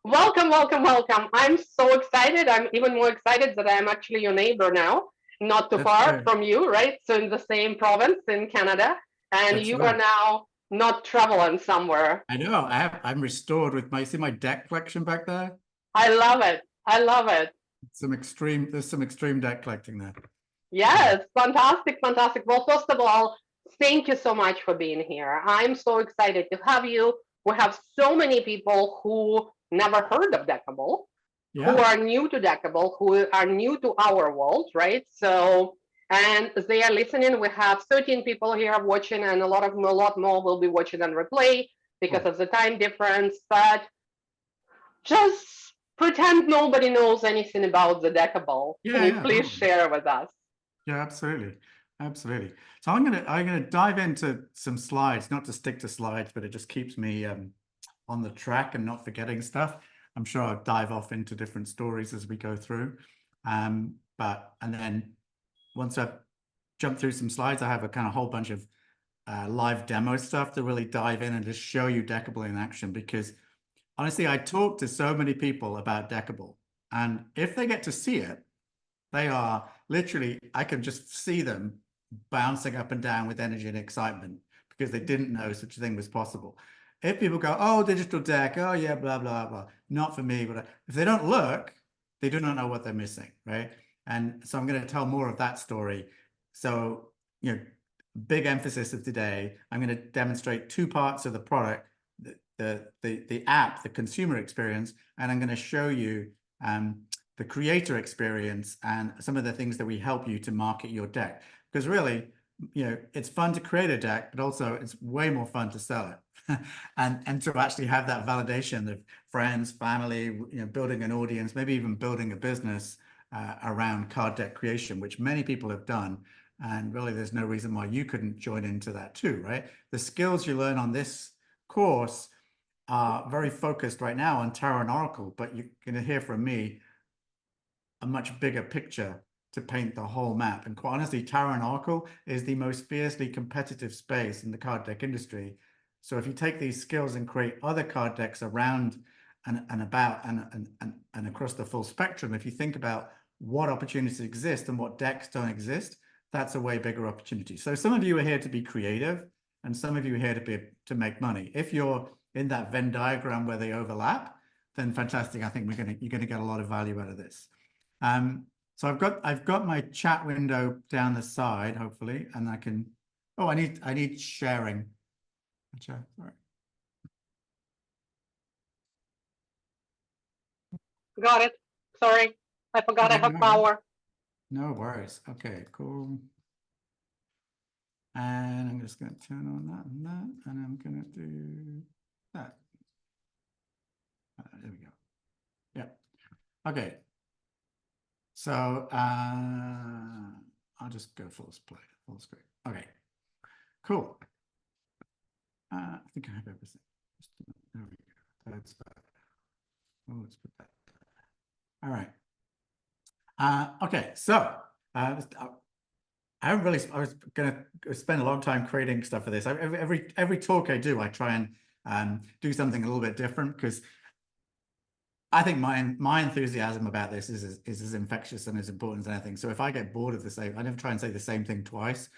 Welcome, welcome, welcome. I'm so excited. I'm even more excited that I'm actually your neighbor now, not too That's far true. from you, right? So in the same province in Canada, and That's you are right. now not traveling somewhere. I know. I'm restored with my see my deck collection back there. I love it. I love it. There's some extreme deck collecting there. Yeah. Yes, fantastic, fantastic. Well, first of all, thank you so much for being here. I'm so excited to have you. We have so many people who never heard of Deckible, who Yeah. are new to Deckible, who are new to our world, right? So, and they are listening. We have 13 people here watching, and a lot more will be watching on replay because Cool. of the time difference. But just pretend nobody knows anything about the Deckible. Can Yeah, you yeah, please totally. share with us? Yeah, absolutely. Absolutely. So I'm gonna dive into some slides, not to stick to slides, but it just keeps me on the track and not forgetting stuff. I'm sure I'll dive off into different stories as we go through. And then once I've jumped through some slides, I have a kind of whole bunch of live demo stuff to really dive in and just show you Deckible in action. Because honestly, I talk to so many people about Deckible, and if they get to see it, they are literally, I can just see them bouncing up and down with energy and excitement because they didn't know such a thing was possible. If people go, oh, digital deck, oh yeah, blah, blah, blah, not for me, but if they don't look, they do not know what they're missing, right? And so I'm going to tell more of that story. So, big emphasis of today, I'm going to demonstrate two parts of the product, the app, the consumer experience, and I'm going to show you the creator experience and some of the things that we help you to market your deck. Because really, it's fun to create a deck, but also it's way more fun to sell it. and to actually have that validation of friends, family, building an audience, maybe even building a business around card deck creation, which many people have done. And really, there's no reason why you couldn't join into that too, right? The skills you learn on this course are very focused right now on Tarot and Oracle, but you're going to hear from me a much bigger picture to paint the whole map. And quite honestly, Tarot and Oracle is the most fiercely competitive space in the card deck industry. So if you take these skills and create other card decks around and about and across the full spectrum, if you think about what opportunities exist and what decks don't exist, that's a way bigger opportunity. So some of you are here to be creative, and some of you are here to make money. If you're in that Venn diagram where they overlap, then fantastic. I think you're gonna get a lot of value out of this. So I've got my chat window down the side, hopefully, and I can. Oh, I need sharing. Sorry. Got it. Sorry, I forgot I Okay, have power. no worries. Okay, cool. And I'm just going to turn on that and that, and I'm going to do that. There we go. Yeah. Okay. So I'll just go full screen. Okay. Cool. I think I have everything. There we go. That's better. Oh, let's put that. All right. Okay. So I was going to spend a long time creating stuff for this. Every talk I do, I try and do something a little bit different because I think my enthusiasm about this is as infectious and as important as anything. So if I get bored of the same, I never try and say the same thing twice.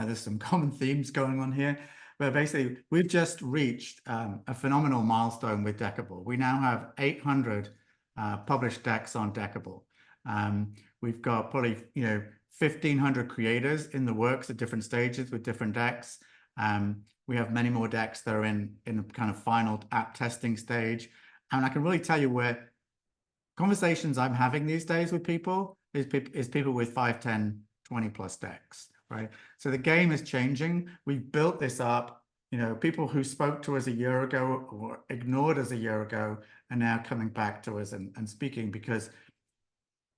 There's some common themes going on here, but basically we've just reached a phenomenal milestone with Deckible. We now have 800 published decks on Deckible. We've got probably 1,500 creators in the works at different stages with different decks. We have many more decks that are in the kind of final app testing stage. And I can really tell you where conversations I'm having these days with people is people with 5, 10, 20 plus decks, right? So the game is changing. We've built this up. People who spoke to us a year ago or ignored us a year ago are now coming back to us and speaking, because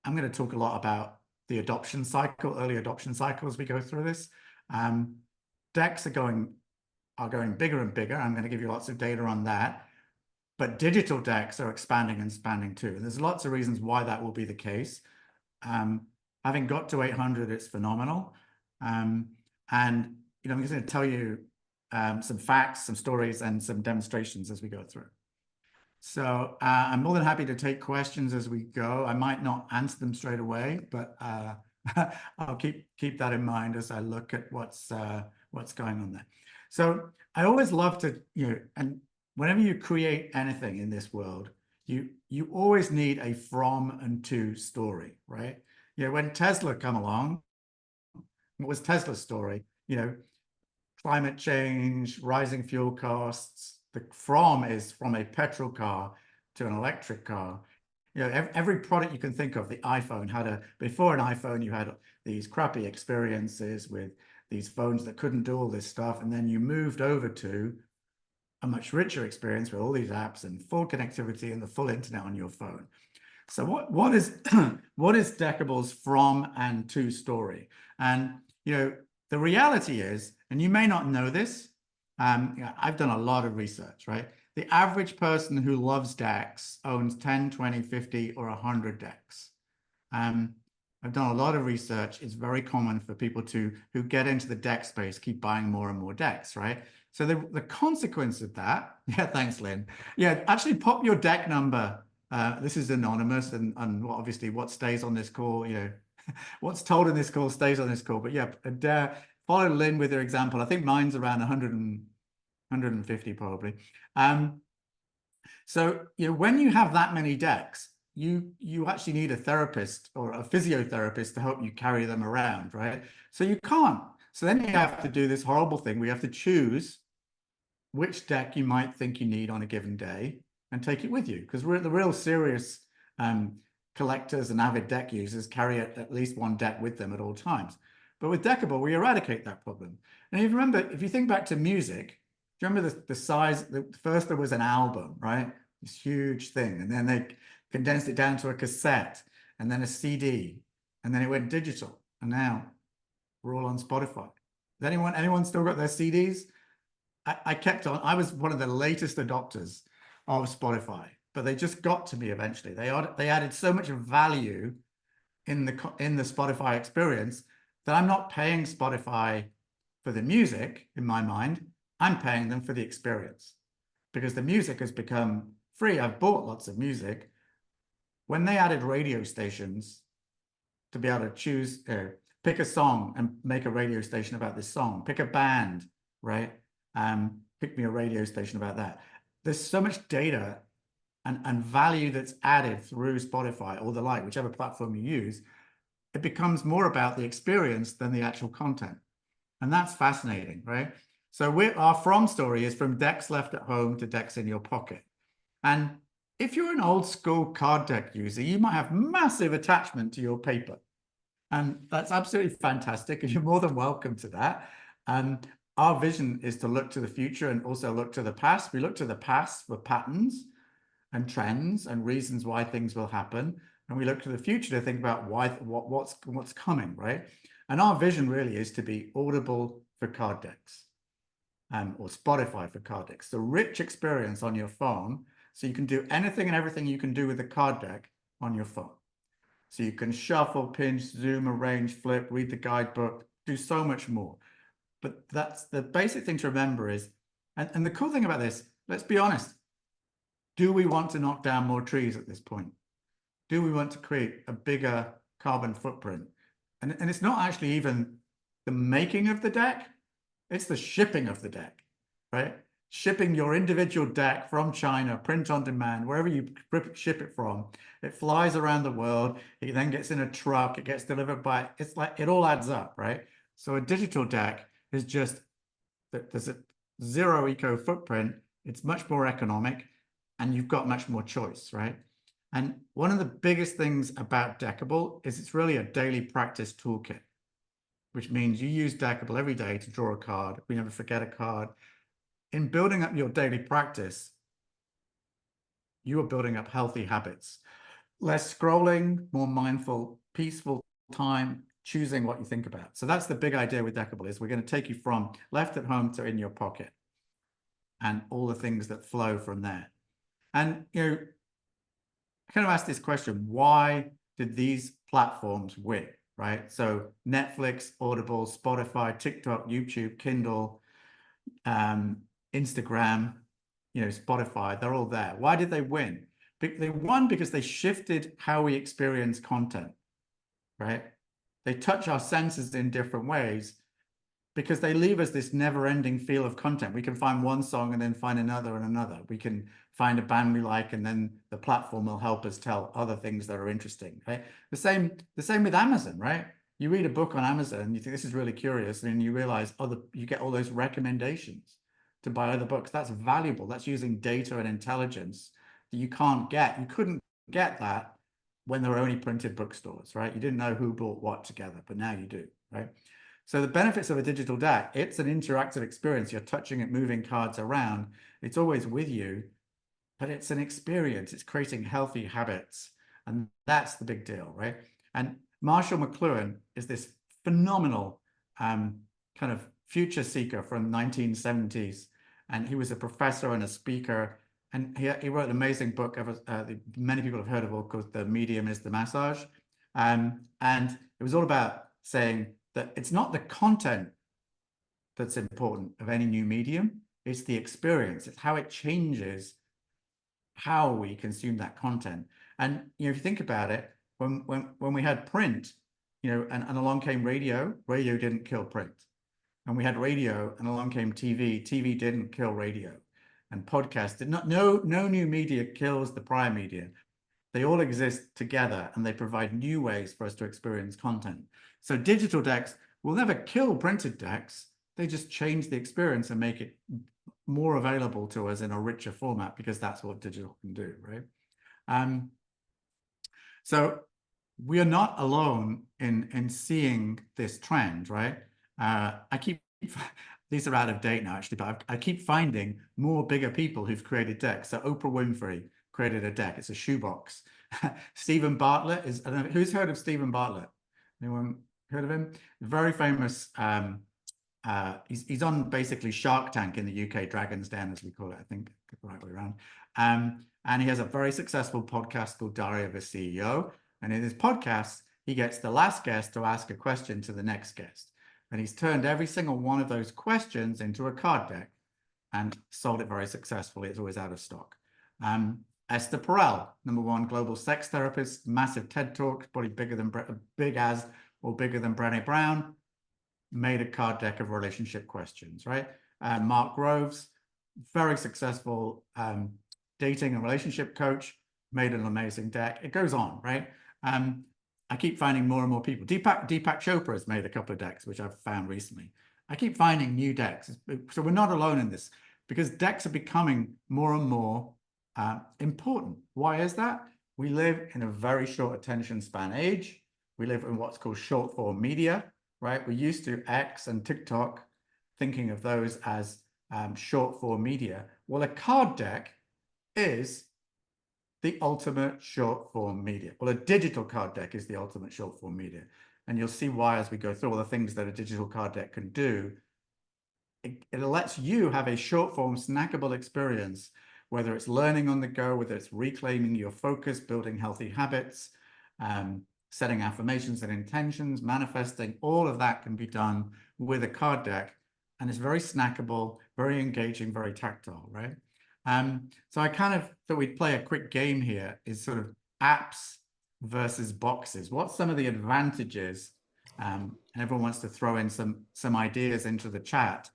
I'm going to talk a lot about the adoption cycle, early adoption cycle as we go through this. Decks are going bigger and bigger. I'm going to give you lots of data on that. But digital decks are expanding and expanding too. And there's lots of reasons why that will be the case. Having got to 800, it's phenomenal. And I'm just going to tell you some facts, some stories, and some demonstrations as we go through. So I'm more than happy to take questions as we go. I might not answer them straight away, but I'll keep that in mind as I look at what's going on there. So I always love to, and whenever you create anything in this world, you always need a from and to story, right? When Tesla come along, what was Tesla's story? Climate change, rising fuel costs. The from is from a petrol car to an electric car. Every product you can think of, the iPhone before an iPhone, you had these crappy experiences with these phones that couldn't do all this stuff. And then you moved over to a much richer experience with all these apps and full connectivity and the full internet on your phone. So what is what is Deckible's from and to story? And the reality is, and you may not know this, I've done a lot of research, right? The average person who loves decks owns 10, 20, 50, or 100 decks. I've done a lot of research. It's very common for people who get into the deck space keep buying more and more decks, right? So the consequence of that, yeah, thanks, Lynn. Yeah, actually pop your deck number. This is anonymous, and obviously what stays on this call, what's told in this call stays on this call. But yeah, follow Lynn with her example. I think mine's around 150 probably. So when you have that many decks, you actually need a therapist or a physiotherapist to help you carry them around, right? So you can't. So then you have to do this horrible thing. We have to choose which deck you might think you need on a given day and take it with you, because the real serious collectors and avid deck users carry at least one deck with them at all times. But with Deckible, we eradicate that problem. And if you think back to music, do you remember the size? First there was an album, right? This huge thing, and then they condensed it down to a cassette, and then a CD, and then it went digital, and now we're all on Spotify. Has anyone still got their CDs? I kept on. I was one of the latest adopters of Spotify, but they just got to me eventually. They added so much value in the Spotify experience that I'm not paying Spotify for the music in my mind. I'm paying them for the experience, because the music has become free. I've bought lots of music. When they added radio stations to be able to choose, pick a song and make a radio station about this song, pick a band, right? Pick me a radio station about that. There's so much data and value that's added through Spotify or the like, whichever platform you use. It becomes more about the experience than the actual content. And that's fascinating, right? So our from story is from decks left at home to decks in your pocket. And if you're an old school card deck user, you might have massive attachment to your paper. And that's absolutely fantastic. And you're more than welcome to that. Our vision is to look to the future and also look to the past. We look to the past for patterns and trends and reasons why things will happen. And we look to the future to think about what's coming, right? And our vision really is to be Audible for card decks, or Spotify for card decks. The rich experience on your phone, so you can do anything and everything you can do with the card deck on your phone. So you can shuffle, pinch, zoom, arrange, flip, read the guidebook, do so much more. But that's the basic thing to remember is, and the cool thing about this, let's be honest, do we want to knock down more trees at this point? Do we want to create a bigger carbon footprint? And it's not actually even the making of the deck, it's the shipping of the deck, right? Shipping your individual deck from China, print on demand, wherever you ship it from. It flies around the world. It then gets in a truck. It gets delivered by, it's like, it all adds up, right? So a digital deck is just, there's a zero eco footprint. It's much more economic and you've got much more choice, right? And one of the biggest things about Deckible is it's really a daily practice toolkit, which means you use Deckible every day to draw a card. We never forget a card. In building up your daily practice, you are building up healthy habits. Less scrolling, more mindful, peaceful time, choosing what you think about. So that's the big idea with Deckible, is we're going to take you from left at home to in your pocket and all the things that flow from there. And, I kind of asked this question, why did these platforms win, right? So Netflix, Audible, Spotify, TikTok, YouTube, Kindle, Instagram, Spotify, they're all there. Why did they win? They won because they shifted how we experience content, right? They touch our senses in different ways because they leave us this never-ending feel of content. We can find one song and then find another and another. We can find a band we like, and then the platform will help us tell other things that are interesting, right? The same with Amazon, right? You read a book on Amazon and you think this is really curious, and then you realize you get all those recommendations to buy other books. That's valuable. That's using data and intelligence that you can't get. You couldn't get that when there were only printed bookstores, right? You didn't know who bought what together, but now you do, right? So the benefits of a digital deck, it's an interactive experience. You're touching it, moving cards around. It's always with you, but it's an experience. It's creating healthy habits. And that's the big deal, right? And Marshall McLuhan is this phenomenal kind of future seeker from 1970s. And he was a professor and a speaker. And he wrote an amazing book many people have heard of, called The Medium is the Massage. And it was all about saying that it's not the content that's important of any new medium, it's the experience. It's how it changes how we consume that content. And if you think about it, when we had print, and along came radio didn't kill print. And we had radio and along came TV didn't kill radio. And podcast did not. No new media kills the prior media. They all exist together and they provide new ways for us to experience content. So digital decks will never kill printed decks. They just change the experience and make it more available to us in a richer format, because that's what digital can do, right? So we are not alone in seeing this trend, right? These are out of date now, actually, but I keep finding more bigger people who've created decks. So Oprah Winfrey created a deck. It's a shoebox. Stephen Bartlett I don't know, who's heard of Stephen Bartlett? Anyone heard of him? Very famous. He's on basically Shark Tank in the UK, Dragon's Den, as we call it, I think, the right way around. And he has a very successful podcast called Diary of a CEO. And in his podcast, he gets the last guest to ask a question to the next guest. And he's turned every single one of those questions into a card deck and sold it very successfully. It's always out of stock. Esther Perel, #1 global sex therapist, massive TED Talk, probably bigger than Brené Brown, made a card deck of relationship questions, right? Mark Groves, very successful dating and relationship coach, made an amazing deck. It goes on, right? I keep finding more and more people. Deepak Chopra has made a couple of decks, which I've found recently. I keep finding new decks. So we're not alone in this, because decks are becoming more and more important. Why is that? We live in a very short attention span age. We live in what's called short form media, right? We're used to X and TikTok, thinking of those as short form media. Well, a card deck is the ultimate short form media. Well, a digital card deck is the ultimate short form media. And you'll see why as we go through all the things that a digital card deck can do. It lets you have a short form snackable experience, whether it's learning on the go, whether it's reclaiming your focus, building healthy habits, setting affirmations and intentions, manifesting. All of that can be done with a card deck. And it's very snackable, very engaging, very tactile, right? So I kind of thought we'd play a quick game here, is sort of apps versus boxes. What's some of the advantages? And everyone wants to throw in some ideas into the chat.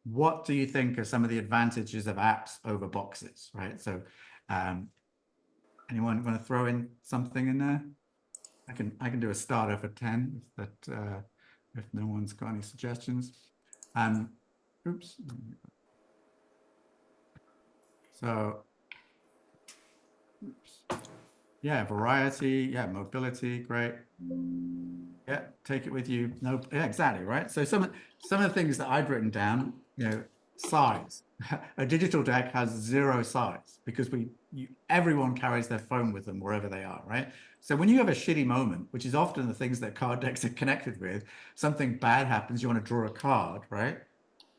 What do you think are some of the advantages of apps over boxes, right? So anyone want to throw in something in there? I can do a starter for 10 if no one's got any suggestions. Oops. So, yeah, variety, yeah, mobility, great. Yeah, take it with you. No, yeah, exactly, right? So some of the things that I've written down, size. A digital deck has 0 size, because everyone carries their phone with them wherever they are, right? So when you have a shitty moment, which is often the things that card decks are connected with, something bad happens, you want to draw a card, right?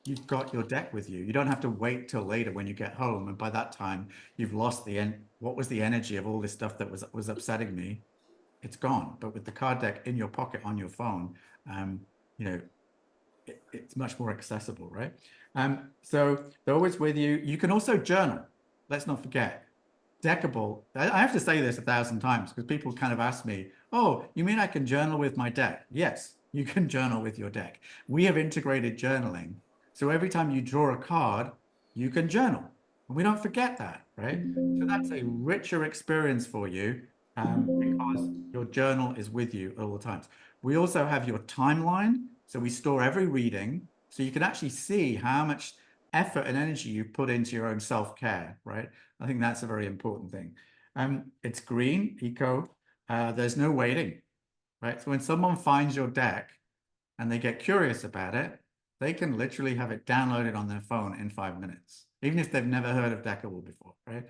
You've got your deck with you. You don't have to wait till later when you get home. And by that time, you've lost what was the energy of all this stuff that was upsetting me. It's gone. But with the card deck in your pocket on your phone, it's much more accessible, right? So they're always with you. You can also journal. Let's not forget. Deckible. I have to say this 1,000 times because people kind of ask me, oh, you mean I can journal with my deck? Yes, you can journal with your deck. We have integrated journaling. So every time you draw a card, you can journal. And we don't forget that, right? So that's a richer experience for you because your journal is with you at all times. We also have your timeline. So we store every reading. So you can actually see how much effort and energy you put into your own self-care, right? I think that's a very important thing. It's green, eco. There's no waiting, right? So when someone finds your deck and they get curious about it, they can literally have it downloaded on their phone in 5 minutes, even if they've never heard of Deckible before, right?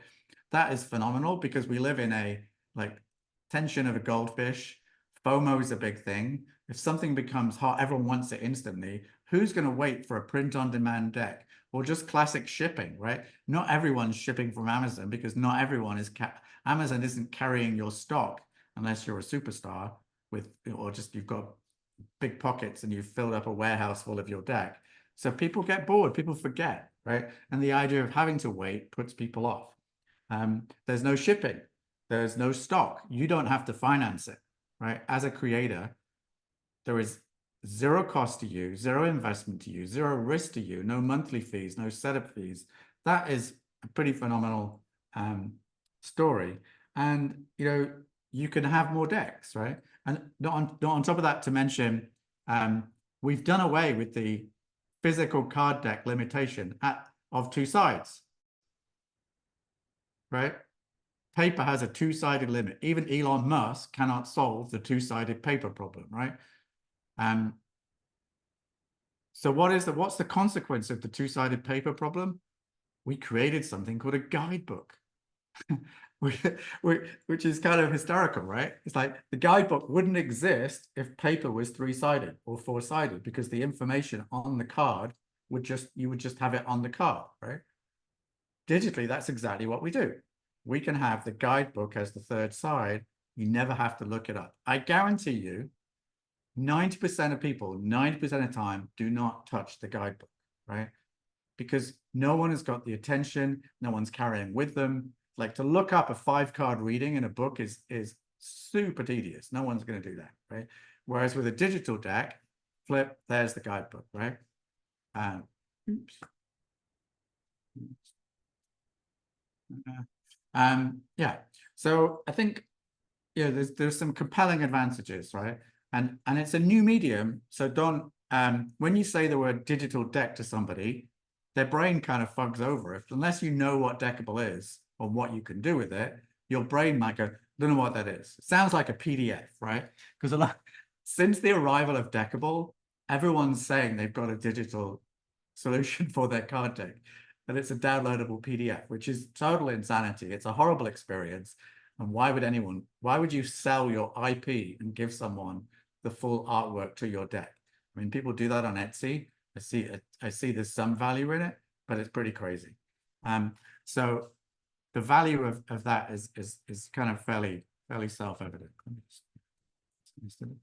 That is phenomenal because we live in a like tension of a goldfish. FOMO is a big thing. If something becomes hot, everyone wants it instantly. Who's going to wait for a print-on-demand deck or just classic shipping, right? Not everyone's shipping from Amazon because not everyone is Amazon isn't carrying your stock unless you're a superstar with or just you've got big pockets and you've filled up a warehouse full of your deck. So people get bored, people forget, right? And the idea of having to wait puts people off. There's no shipping, there's no stock. You don't have to finance it, right? As a creator, there is zero cost to you, zero investment to you, zero risk to you, no monthly fees, no setup fees. That is a pretty phenomenal story. And, you know, you can have more decks, right? And not on top of that, to mention, we've done away with the physical card deck limitation of 2 sides, right? Paper has a 2-sided limit. Even Elon Musk cannot solve the 2-sided paper problem, right? So what's the consequence of the 2-sided paper problem? We created something called a guidebook, which is kind of hysterical, right? It's like the guidebook wouldn't exist if paper was 3-sided or 4-sided because the information on the card you would just have it on the card, right? Digitally, that's exactly what we do. We can have the guidebook as the 3rd side. You never have to look it up. I guarantee you, 90% of people, 90% of the time, do not touch the guidebook, right? Because no one has got the attention, no one's carrying with them. Like to look up a 5-card reading in a book is super tedious. No one's going to do that, right? Whereas with a digital deck, flip, there's the guidebook, right? Oops. Yeah. So I think there's some compelling advantages, right? And it's a new medium. So don't when you say the word digital deck to somebody, their brain kind of fogs over. Unless you know what Deckible is or what you can do with it, your brain might go, don't know what that is. It sounds like a PDF, right? Because since the arrival of Deckible, everyone's saying they've got a digital solution for their card deck. And it's a downloadable PDF, which is total insanity. It's a horrible experience. And why would you sell your IP and give someone the full artwork to your deck? I mean, people do that on Etsy. I see there's some value in it, but it's pretty crazy. So the value of that is kind of fairly self-evident.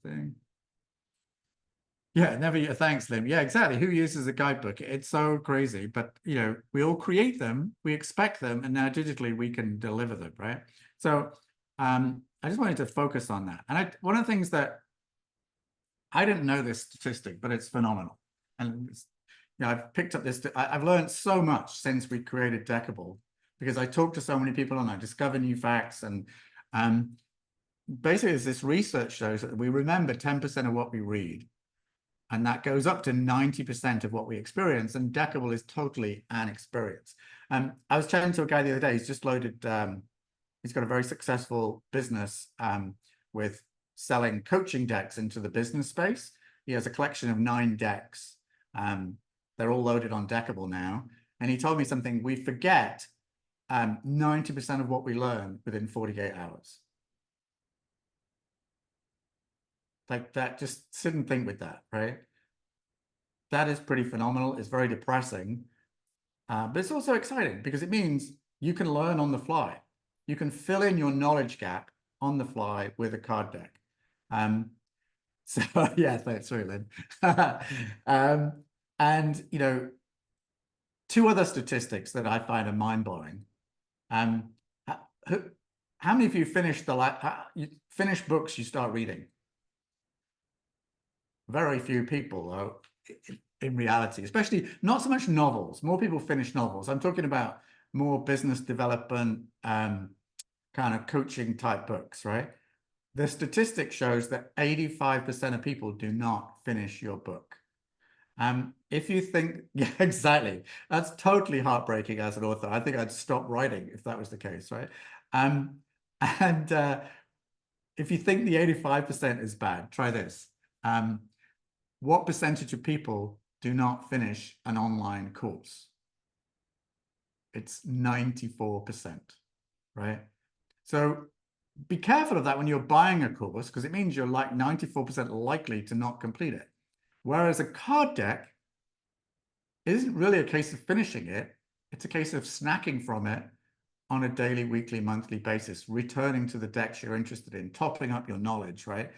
Thing. Yeah, never. Thanks, Lim. Yeah, exactly. Who uses a guidebook? It's so crazy, but we all create them, we expect them, and now digitally we can deliver them, right? So, I just wanted to focus on that. And one of the things that I didn't know this statistic, but it's phenomenal. And I've picked up this. I've learned so much since we created Deckible because I talk to so many people and I discover new facts. And basically, as this research shows that we remember 10% of what we read. And that goes up to 90% of what we experience. And Deckible is totally an experience. I was chatting to a guy the other day. He's just loaded, he's got a very successful business with selling coaching decks into the business space. He has a collection of 9 decks. They're all loaded on Deckible now. And he told me something: we forget 90% of what we learn within 48 hours. Like that, just sit and think with that, right? That is pretty phenomenal. It's very depressing, but it's also exciting because it means you can learn on the fly. You can fill in your knowledge gap on the fly with a card deck. So yeah, thanks, sorry, Lynn. And two other statistics that I find are mind-blowing. How many of you finished you finish books you start reading? Very few people, though, in reality, especially not so much novels. More people finish novels. I'm talking about more business development, kind of coaching type books, right? The statistic shows that 85% of people do not finish your book. If you think, yeah, exactly, that's totally heartbreaking as an author. I think I'd stop writing if that was the case, right? And if you think the 85% is bad, try this. What percentage of people do not finish an online course? It's 94%, right? So be careful of that when you're buying a course, because it means you're like 94% likely to not complete it. Whereas a card deck isn't really a case of finishing it. It's a case of snacking from it on a daily, weekly, monthly basis, returning to the decks you're interested in, topping up your knowledge, right?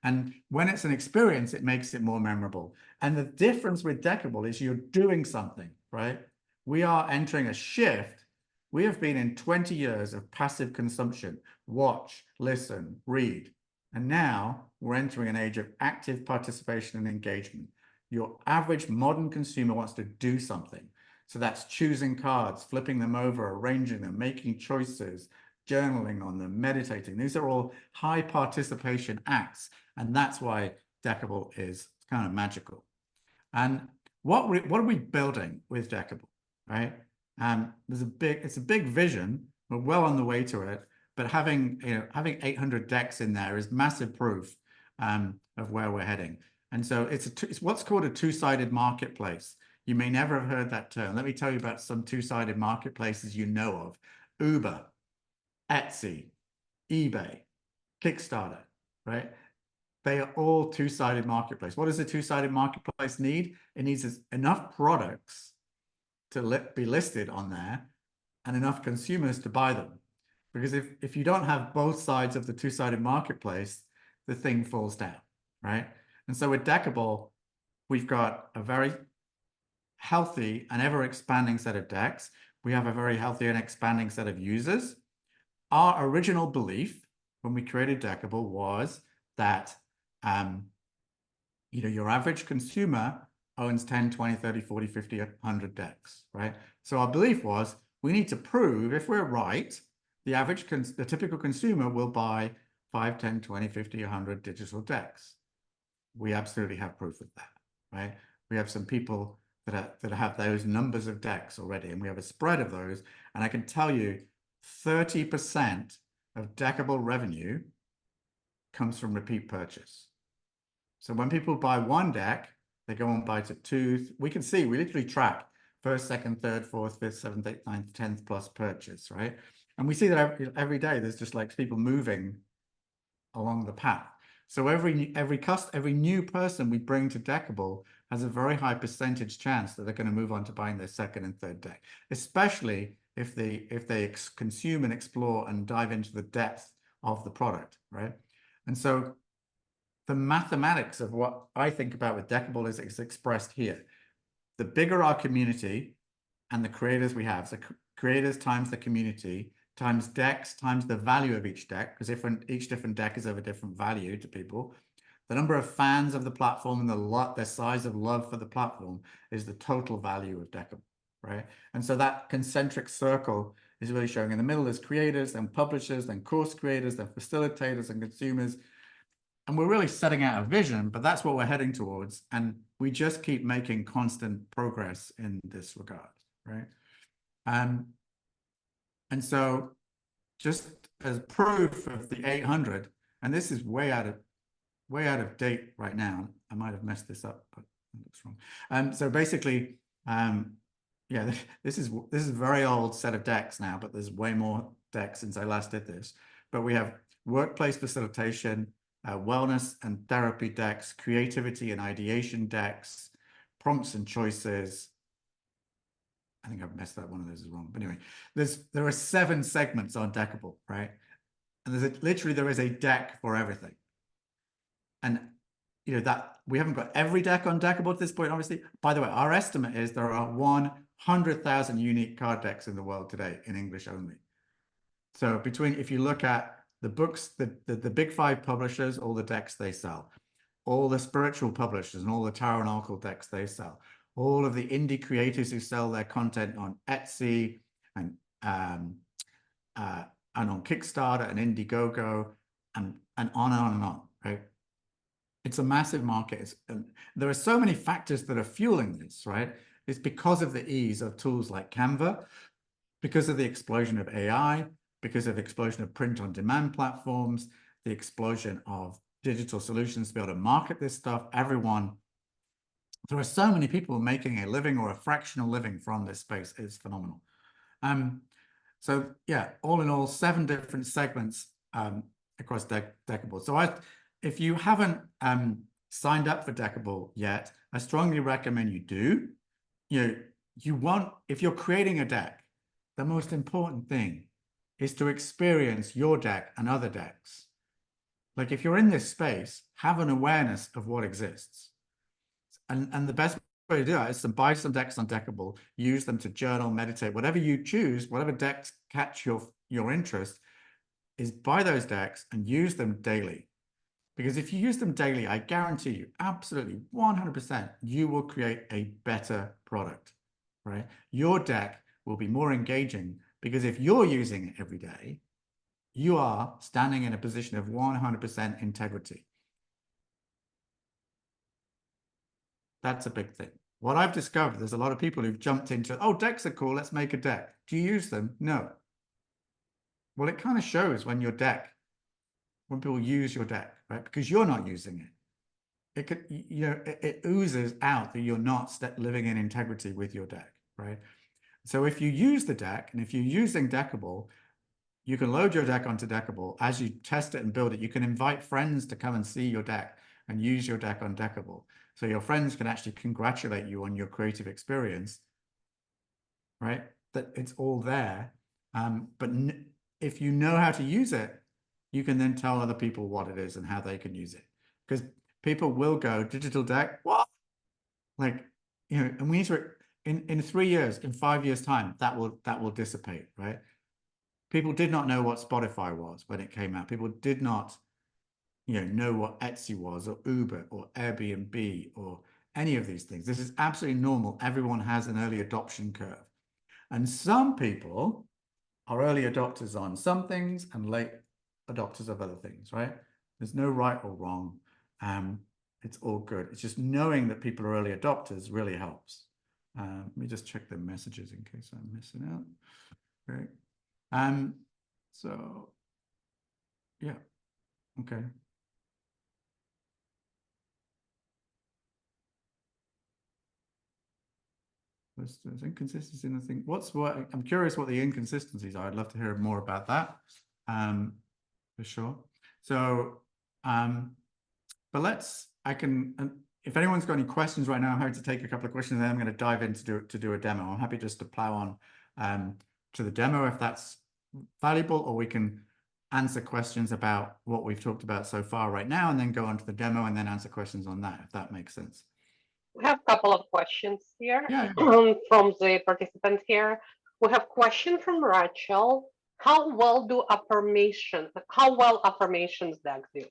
And when it's an experience, it makes it more memorable. And the difference with Deckible is you're doing something, right? We are entering a shift. We have been in 20 years of passive consumption, watch, listen, read. And now we're entering an age of active participation and engagement. Your average modern consumer wants to do something. So that's choosing cards, flipping them over, arranging them, making choices, journaling on them, meditating. These are all high participation acts. And that's why Deckible is kind of magical. And what are we building with Deckible, right? It's a big vision. We're well on the way to it. But having 800 decks in there is massive proof of where we're heading. And so it's what's called a two-sided marketplace. You may never have heard that term. Let me tell you about some two-sided marketplaces you know of. Uber, Etsy, eBay, Kickstarter, right? They are all two-sided marketplace. What does a two-sided marketplace need? It needs enough products to be listed on there and enough consumers to buy them. Because if you don't have both sides of the two-sided marketplace, the thing falls down, right? And so with Deckible, we've got a very healthy and ever-expanding set of decks. We have a very healthy and expanding set of users. Our original belief when we created Deckible was that your average consumer owns 10, 20, 30, 40, 50, 100 decks, right? So our belief was we need to prove, if we're right, the typical consumer will buy 5, 10, 20, 50, 100 digital decks. We absolutely have proof of that, right? We have some people that have those numbers of decks already, and we have a spread of those. And I can tell you 30% of Deckible revenue comes from repeat purchase. So when people buy one deck, they go and buy two. We literally track first, second, third, fourth, fifth, seventh, eighth, ninth, 10th plus purchase, right? And we see that every day there's just like people moving along the path. So every new person we bring to Deckible has a very high percentage chance that they're going to move on to buying their second and third deck, especially if they consume and explore and dive into the depth of the product, right? And so the mathematics of what I think about with Deckible is expressed here. The bigger our community and the creators we have, so creators times the community times decks times the value of each deck, because each different deck is of a different value to people. The number of fans of the platform and the size of love for the platform is the total value of Deckible, right? And so that concentric circle is really showing. In the middle is creators, then publishers, then course creators, then facilitators and consumers. And we're really setting out a vision, but that's what we're heading towards. And we just keep making constant progress in this regard, right? And so just as proof of the 800, and this is way out of date right now. I might have messed this up, but it looks wrong. So basically, yeah, this is a very old set of decks now, but there's way more decks since I last did this. But we have workplace facilitation, wellness and therapy decks, creativity and ideation decks, prompts and choices. I think I've messed that one of those is wrong. But anyway, there are 7 segments on Deckible, right? And there is a deck for everything. And that we haven't got every deck on Deckible at this point, obviously. By the way, our estimate is there are 100,000 unique card decks in the world today in English only. So if you look at the books, the big five publishers, all the decks they sell, all the spiritual publishers and all the tarot and oracle decks they sell, all of the indie creators who sell their content on Etsy and on Kickstarter and Indiegogo and on and on, right? It's a massive market. And there are so many factors that are fueling this, right? It's because of the ease of tools like Canva, because of the explosion of AI, because of the explosion of print-on-demand platforms, the explosion of digital solutions to be able to market this stuff. There are so many people making a living or a fractional living from this space. It's phenomenal. So yeah, all in all, 7 different segments across Deckible. So if you haven't signed up for Deckible yet, I strongly recommend you do. If you're creating a deck, the most important thing is to experience your deck and other decks. Like if you're in this space, have an awareness of what exists. And the best way to do that is to buy some decks on Deckible, use them to journal, meditate, whatever you choose, whatever decks catch your interest, is buy those decks and use them daily. Because if you use them daily, I guarantee you, absolutely 100%, you will create a better product, right? Your deck will be more engaging because if you're using it every day, you are standing in a position of 100% integrity. That's a big thing. What I've discovered, there's a lot of people who've jumped into, oh, decks are cool, let's make a deck. Do you use them? No. Well, it kind of shows when people use your deck, right? Because you're not using it. It oozes out that you're not living in integrity with your deck, right? So if you use the deck, and if you're using Deckible, you can load your deck onto Deckible. As you test it and build it, you can invite friends to come and see your deck and use your deck on Deckible. So your friends can actually congratulate you on your creative experience, right? That it's all there. But if you know how to use it, you can then tell other people what it is and how they can use it. Because people will go, digital deck, what? Like, and we need to, in 3 years, in 5 years' time, that will dissipate, right? People did not know what Spotify was when it came out. People did not, know what Etsy was or Uber or Airbnb or any of these things. This is absolutely normal. Everyone has an early adoption curve. And some people are early adopters on some things and late adopters of other things, right? There's no right or wrong. It's all good. It's just knowing that people are early adopters really helps. Let me just check the messages in case I'm missing out. Great. So yeah, okay. There's inconsistency in the thing. I'm curious what the inconsistencies are. I'd love to hear more about that. For sure. So, but if anyone's got any questions right now, I'm happy to take a couple of questions, and then I'm going to dive in to do a demo. I'm happy just to plow on to the demo if that's valuable, or we can answer questions about what we've talked about so far right now, and then go on to the demo and then answer questions on that, if that makes sense. We have a couple of questions here from the participants here. We have a question from Rachel. How well affirmations decks do?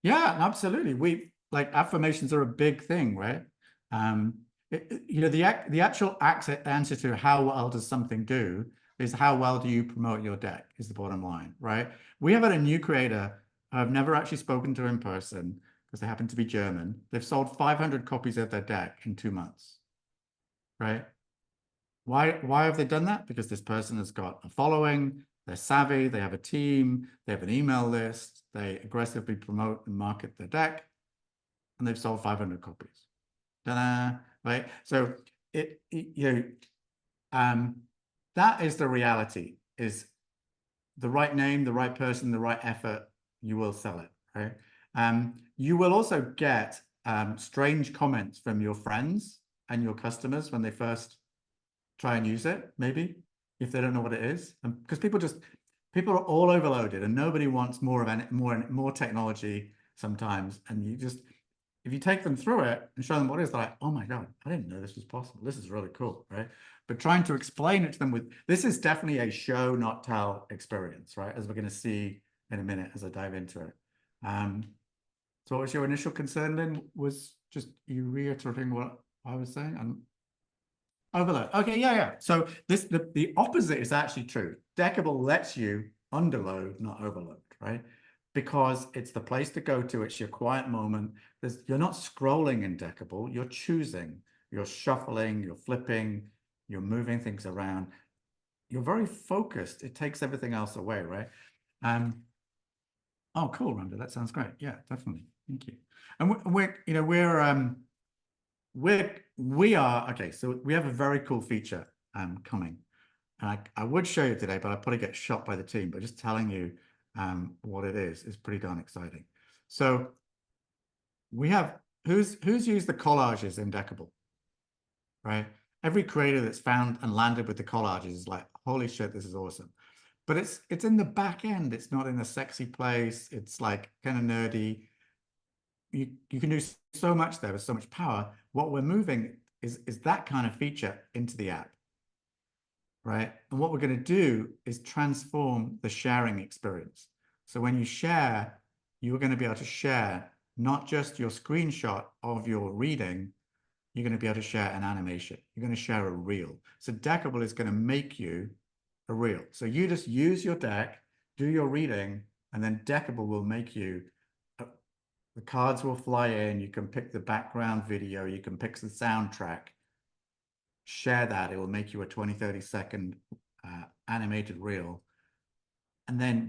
Yeah, absolutely. Affirmations are a big thing, right? The actual answer to how well does something do is how well do you promote your deck is the bottom line, right? We have had a new creator I've never actually spoken to in person because they happen to be German. They've sold 500 copies of their deck in 2 months, right? Why have they done that? Because this person has got a following, they're savvy, they have a team, they have an email list, they aggressively promote and market their deck, and they've sold 500 copies. Ta-da, right? So that is the reality, is the right name, the right person, the right effort, you will sell it, right? You will also get strange comments from your friends and your customers when they first try and use it, maybe, if they don't know what it is. Because people are all overloaded and nobody wants more technology sometimes. And if you take them through it and show them what it is, they're like, oh my God, I didn't know this was possible. This is really cool, right? But trying to explain it to them with, this is definitely a show, not tell experience, right? As we're going to see in a minute as I dive into it. So what was your initial concern then? Was just you reiterating what I was saying? Overload. Okay, yeah. So the opposite is actually true. Deckible lets you underload, not overload, right? Because it's the place to go to. It's your quiet moment. You're not scrolling in Deckible. You're choosing. You're shuffling. You're flipping. You're moving things around. You're very focused. It takes everything else away, right? Oh, cool, Rhonda. That sounds great. Yeah, definitely. Thank you. And we are okay. So we have a very cool feature coming, and I would show you today, but I'd probably get shot by the team. But just telling you what it is pretty darn exciting. So we have who's used the collages in Deckible, right? Every creator that's found and landed with the collages is like, holy shit, this is awesome. But it's in the back end. It's not in a sexy place. It's like kind of nerdy. You can do so much there with so much power. What we're moving is that kind of feature into the app, right? And what we're going to do is transform the sharing experience. So when you share, you're going to be able to share not just your screenshot of your reading, you're going to be able to share an animation. You're going to share a reel. So Deckible is going to make you a reel. So you just use your deck, do your reading, and then Deckible will make you the cards will fly in. You can pick the background video. You can pick the soundtrack. Share that. It will make you a 20, 30-second animated reel. And then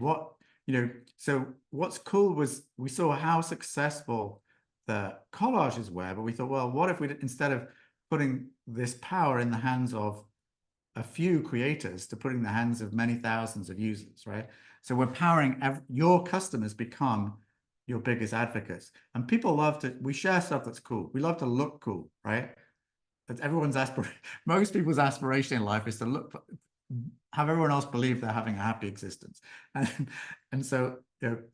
so what's cool was we saw how successful the collages were, but we thought, well, what if we instead of putting this power in the hands of a few creators to putting in the hands of many thousands of users, right? So we're powering your customers become your biggest advocates. And people love we share stuff that's cool. We love to look cool, right? That's everyone's aspiration. Most people's aspiration in life is to have everyone else believe they're having a happy existence. And so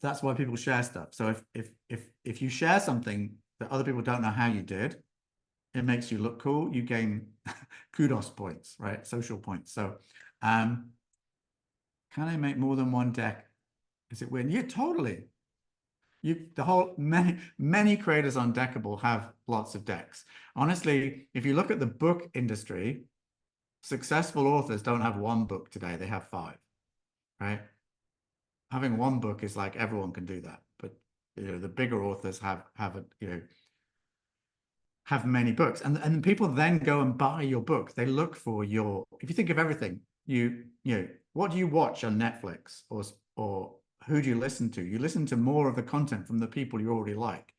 that's why people share stuff. So if you share something that other people don't know how you did, it makes you look cool. You gain kudos points, right? Social points. So can I make more than one deck? Is it win? Yeah, totally. Many creators on Deckible have lots of decks. Honestly, if you look at the book industry, successful authors don't have one book today, they have 5, right? Having one book is like everyone can do that, but the bigger authors have many books, and people then go and buy your book. They look for if you think of everything, what do you watch on Netflix or who do you listen to? You listen to more of the content from the people you already like.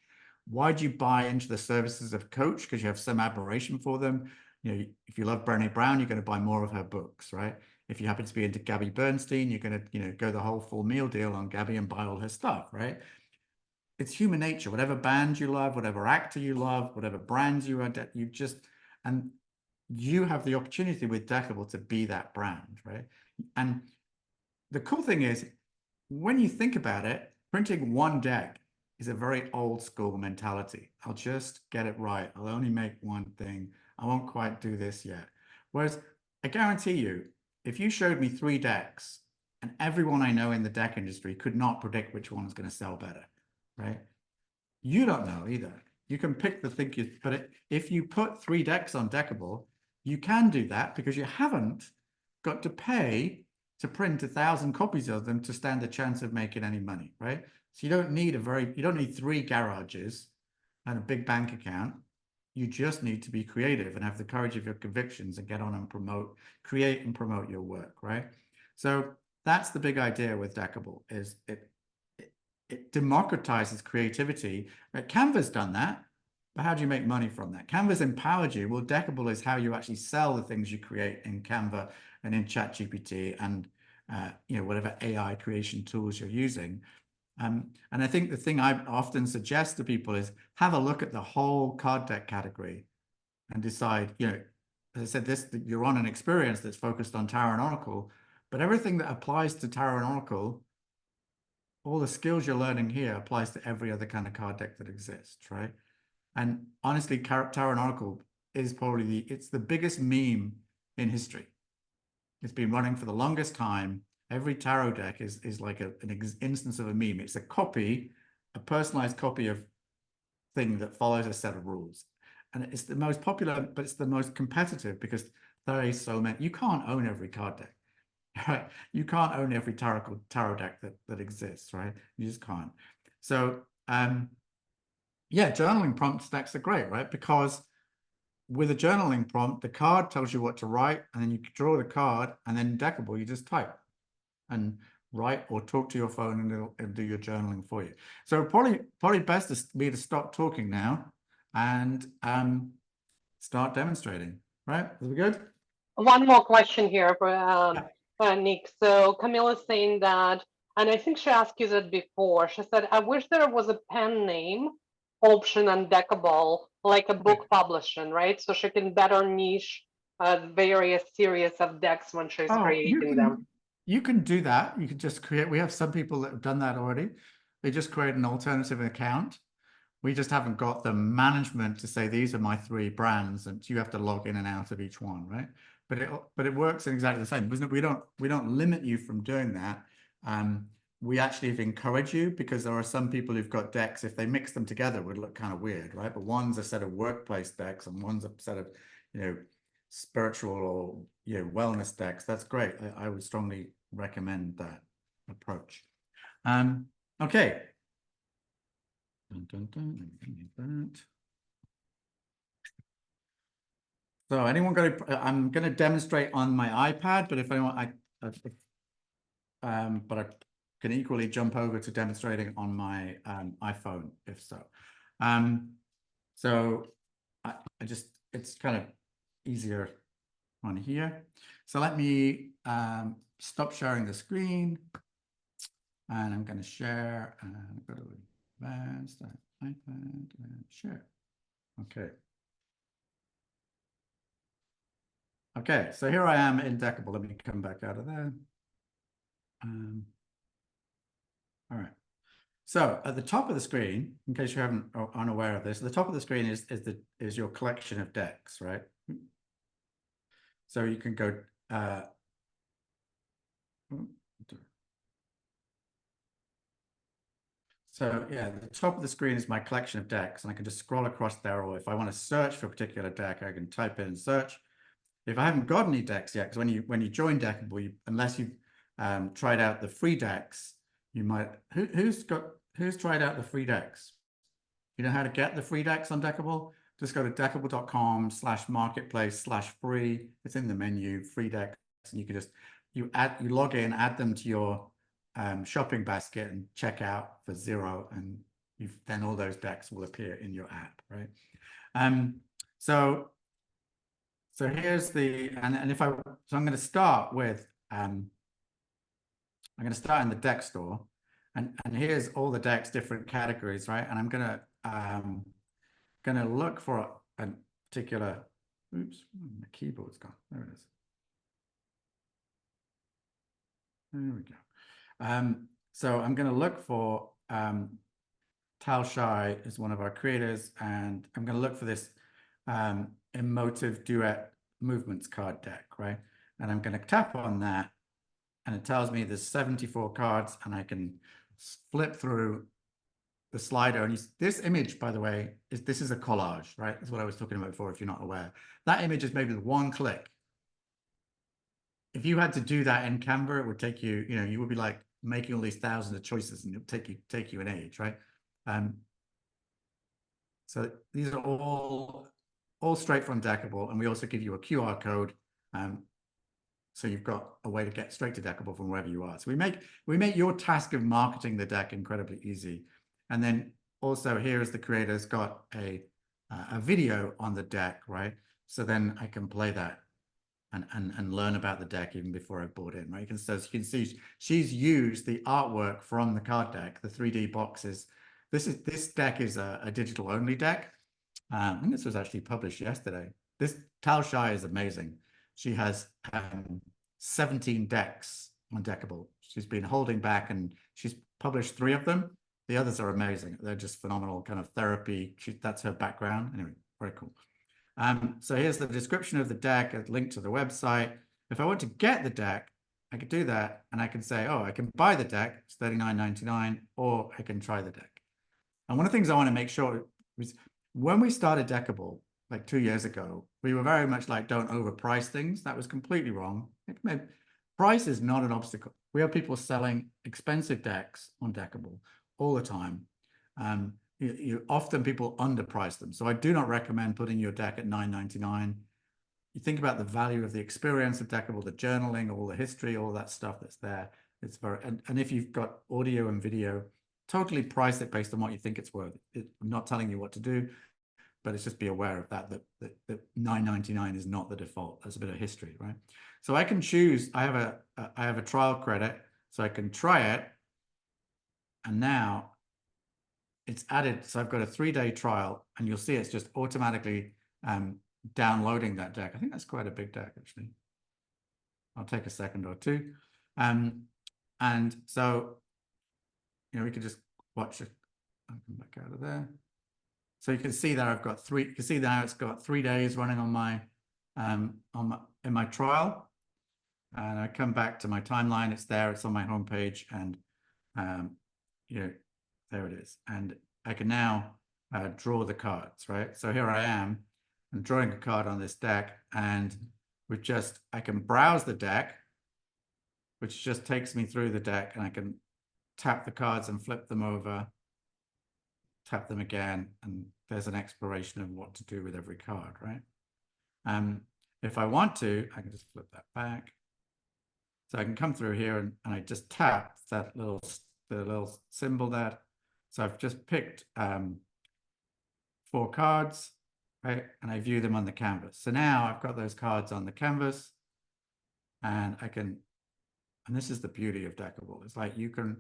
Why do you buy into the services of Coach? Because you have some admiration for them. If you love Brené Brown, you're going to buy more of her books, right? If you happen to be into Gabby Bernstein, you're going to go the whole full meal deal on Gabby and buy all her stuff, right? It's human nature. Whatever band you love, whatever actor you love, whatever brands you and you have the opportunity with Deckible to be that brand, right? And the cool thing is, when you think about it, printing one deck is a very old school mentality. I'll just get it right. I'll only make one thing. I won't quite do this yet. Whereas I guarantee you, if you showed me 3 decks and everyone I know in the deck industry could not predict which one is going to sell better, right? You don't know either. You can pick the thing, but if you put 3 decks on Deckible, you can do that because you haven't got to pay to print 1,000 copies of them to stand a chance of making any money, right? So you don't need 3 garages and a big bank account. You just need to be creative and have the courage of your convictions and get on and create and promote your work, right? So that's the big idea with Deckible, is it democratizes creativity. Right? Canva's done that, but how do you make money from that? Canva's empowered you. Well, Deckible is how you actually sell the things you create in Canva and in ChatGPT and whatever AI creation tools you're using. And I think the thing I often suggest to people is have a look at the whole card deck category and decide, as I said, you're on an experience that's focused on Tarot and Oracle, but everything that applies to Tarot and Oracle, all the skills you're learning here applies to every other kind of card deck that exists, right? And honestly, Tarot and Oracle is probably it's the biggest meme in history. It's been running for the longest time. Every tarot deck is like an instance of a meme. It's a copy, a personalized copy of thing that follows a set of rules. And it's the most popular, but it's the most competitive because there are so many. You can't own every card deck, right? You can't own every tarot deck that exists, right? You just can't. So yeah, journaling prompt decks are great, right? Because with a journaling prompt, the card tells you what to write, and then you draw the card, and then Deckible, you just type and write or talk to your phone, and it'll do your journaling for you. So probably best to me to stop talking now and start demonstrating. Right? Is we good? One more question here for Yeah. Nick. So Camilla's saying that, and I think she asked you that before. She said, "I wish there was a pen name option on Deckible, like a book publishing, right? So she can better niche various series of decks when she's Oh, creating them." you can do that. You can just create. We have some people that have done that already. They just create an alternative account. We just haven't got the management to say these are my 3 brands, and you have to log in and out of each one, right? But it works in exactly the same. We don't limit you from doing that. We actually encourage you because there are some people who've got decks. If they mix them together, it would look kind of weird, right? But one's a set of workplace decks, and one's a set of spiritual or wellness decks. That's great. I would strongly recommend that approach. Okay. Dun, dun, dun. So anyone going to? I'm going to demonstrate on my iPad, but if anyone, but I can equally jump over to demonstrating on my iPhone if so. So I just it's kind of easier on here. So let me stop sharing the screen, and I'm going to share and go to advanced iPad and share. Okay. Okay, so here I am in Deckible. Let me come back out of there. All right. So at the top of the screen, in case you haven't are unaware of this, at the top of the screen is your collection of decks, right? So you can go. So yeah, the top of the screen is my collection of decks, and I can just scroll across there, or if I want to search for a particular deck, I can type in search. If I haven't got any decks yet, because when you join Deckible, unless you've tried out the free decks, you might. Who's tried out the free decks? You know how to get the free decks on Deckible? Just go to deckible.com/marketplace/free. It's in the menu, free decks, and you can just you log in, add them to your shopping basket, and check out for $0, and then all those decks will appear in your app, right? So here's the and if I'm going to start with I'm going to start in the deck store, and here's all the decks, different categories, right? And I'm going to look for a particular. Oops, my keyboard's gone. There it is. There we go. So I'm going to look for Tal Shai is one of our creators, and I'm going to look for this emotive duet movements card deck, right? And I'm going to tap on that, and it tells me there's 74 cards, and I can flip through the slider. And this image, by the way, this is a collage, right? That's what I was talking about before, if you're not aware. That image is maybe with 1 click. If you had to do that in Canva, it would take you, you would be like making all these thousands of choices, and it would take you an age, right? So these are all straight from Deckible, and we also give you a QR code, so you've got a way to get straight to Deckible from wherever you are. So we make your task of marketing the deck incredibly easy. And then also here is the creator's got a video on the deck, right? So then I can play that and learn about the deck even before I bought in, right? So you can see she's used the artwork from the card deck, the 3D boxes. This deck is a digital only deck. And this was actually published yesterday. This Tal Shai is amazing. She has 17 decks on Deckible. She's been holding back, and she's published 3 of them. The others are amazing. They're just phenomenal kind of therapy. That's her background. Anyway, very cool. So here's the description of the deck, a link to the website. If I want to get the deck, I could do that, and I can say, oh, I can buy the deck, it's $39.99, or I can try the deck. And one of the things I want to make sure is when we started Deckible, like 2 years ago, we were very much like, don't overprice things. That was completely wrong. Price is not an obstacle. We have people selling expensive decks on Deckible all the time. Often people underprice them. So I do not recommend putting your deck at $9.99. You think about the value of the experience of Deckible, the journaling, all the history, all that stuff that's there. It's very, and if you've got audio and video, totally price it based on what you think it's worth. I'm not telling you what to do, but it's just be aware of that $9.99 is not the default. That's a bit of history, right? So I can choose, I have a trial credit, so I can try it. And now it's added, so I've got a 3-day trial, and you'll see it's just automatically downloading that deck. I think that's quite a big deck, actually. I'll take a second or two. And so, we could just watch it. I'll come back out of there. So you can see that I've got 3, you can see now it's got 3 days running on my, in my trial. And I come back to my timeline, it's there, it's on my homepage, and there it is. And I can now draw the cards, right? So here I am, I'm drawing a card on this deck, and I can browse the deck, which just takes me through the deck, and I can tap the cards and flip them over, tap them again, and there's an exploration of what to do with every card, right? If I want to, I can just flip that back. So I can come through here and I just tap the little symbol there. So I've just picked 4 cards, right? And I view them on the canvas. So now I've got those cards on the canvas, and I can, and this is the beauty of Deckible. It's like you can,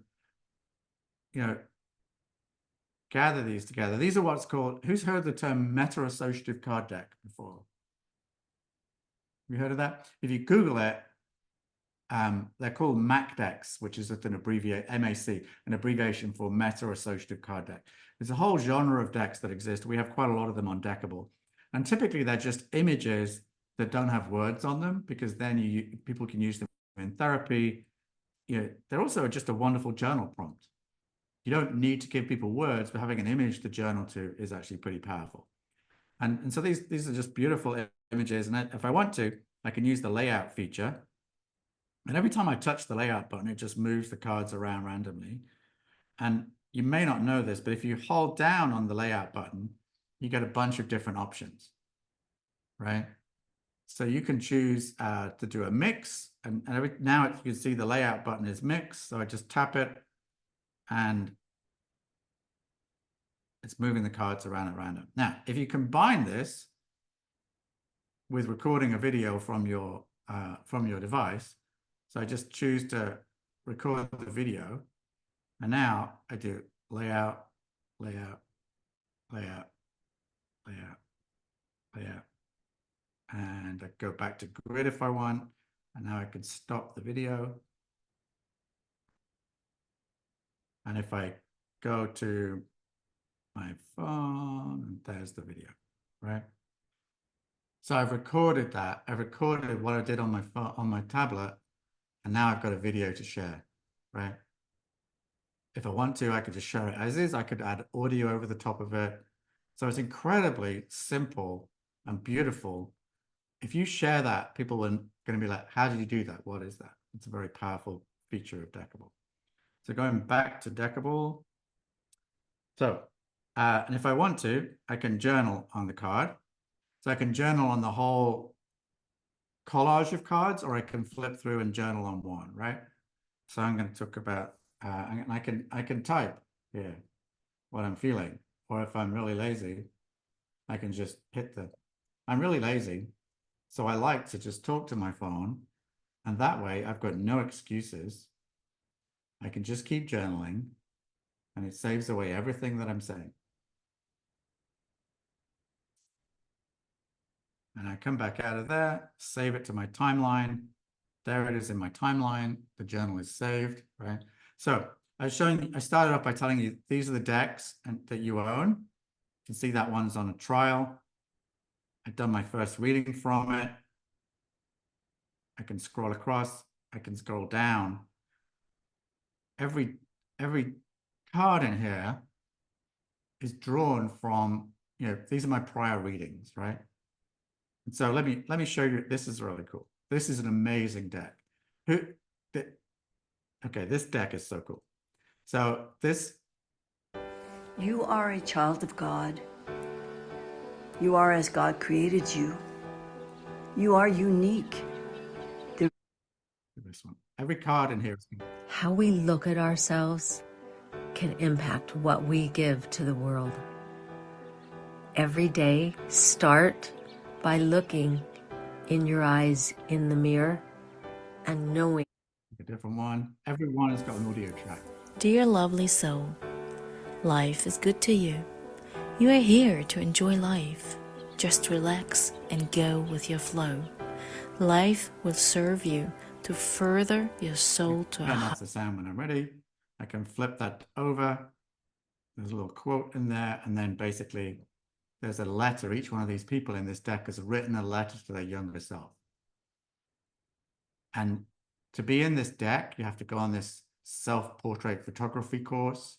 gather these together. These are what's called, who's heard the term meta-associative card deck before? Have you heard of that? If you Google it, they're called MAC decks, which is an abbreviation, MAC, an abbreviation for meta-associative card deck. There's a whole genre of decks that exist. We have quite a lot of them on Deckible. And typically they're just images that don't have words on them, because then people can use them in therapy. They're also just a wonderful journal prompt. You don't need to give people words, but having an image to journal to is actually pretty powerful. And so these are just beautiful images. And if I want to, I can use the layout feature. And every time I touch the layout button, it just moves the cards around randomly. And you may not know this, but if you hold down on the layout button, you get a bunch of different options, right? So you can choose to do a mix. And now you can see the layout button is mix. So I just tap it, and it's moving the cards around at random. Now, if you combine this with recording a video from your device, so I just choose to record the video, and now I do layout, layout, layout, layout, layout, and I go back to grid if I want, and now I can stop the video. And if I go to my phone, there's the video, right? So I've recorded that. I've recorded what I did on my phone, on my tablet, and now I've got a video to share, right? If I want to, I could just share it as is. I could add audio over the top of it. So it's incredibly simple and beautiful. If you share that, people are going to be like, how did you do that? What is that? It's a very powerful feature of Deckible. So going back to Deckible. So, and if I want to, I can journal on the card. So I can journal on the whole collage of cards, or I can flip through and journal on one, right? So I'm going to talk about, and I can type here what I'm feeling, or if I'm really lazy, I can just hit I'm really lazy, so I like to just talk to my phone, and that way I've got no excuses. I can just keep journaling, and it saves away everything that I'm saying. And I come back out of there, save it to my timeline. There it is in my timeline. The journal is saved, right? So I started off by telling you these are the decks that you own. You can see that one's on a trial. I've done my first reading from it. I can scroll across, I can scroll down. Every card in here is drawn from, these are my prior readings, right? And so let me show you. This is really cool. This is an amazing deck. Okay, this deck is so cool. So this. You are a child of God. You are as God created you. You are unique. This one. Every card in here is. How we look at ourselves can impact what we give to the world. Every day, start by looking in your eyes in the mirror and knowing. A different one. Every one has got an audio track. Dear lovely soul, life is good to you. You are here to enjoy life. Just relax and go with your flow. Life will serve you to further your soul to And that's the sound when I'm ready. I can flip that over. There's a little quote in there, and then basically there's a letter. Each one of these people in this deck has written a letter to their younger self. And to be in this deck, you have to go on this self-portrait photography course.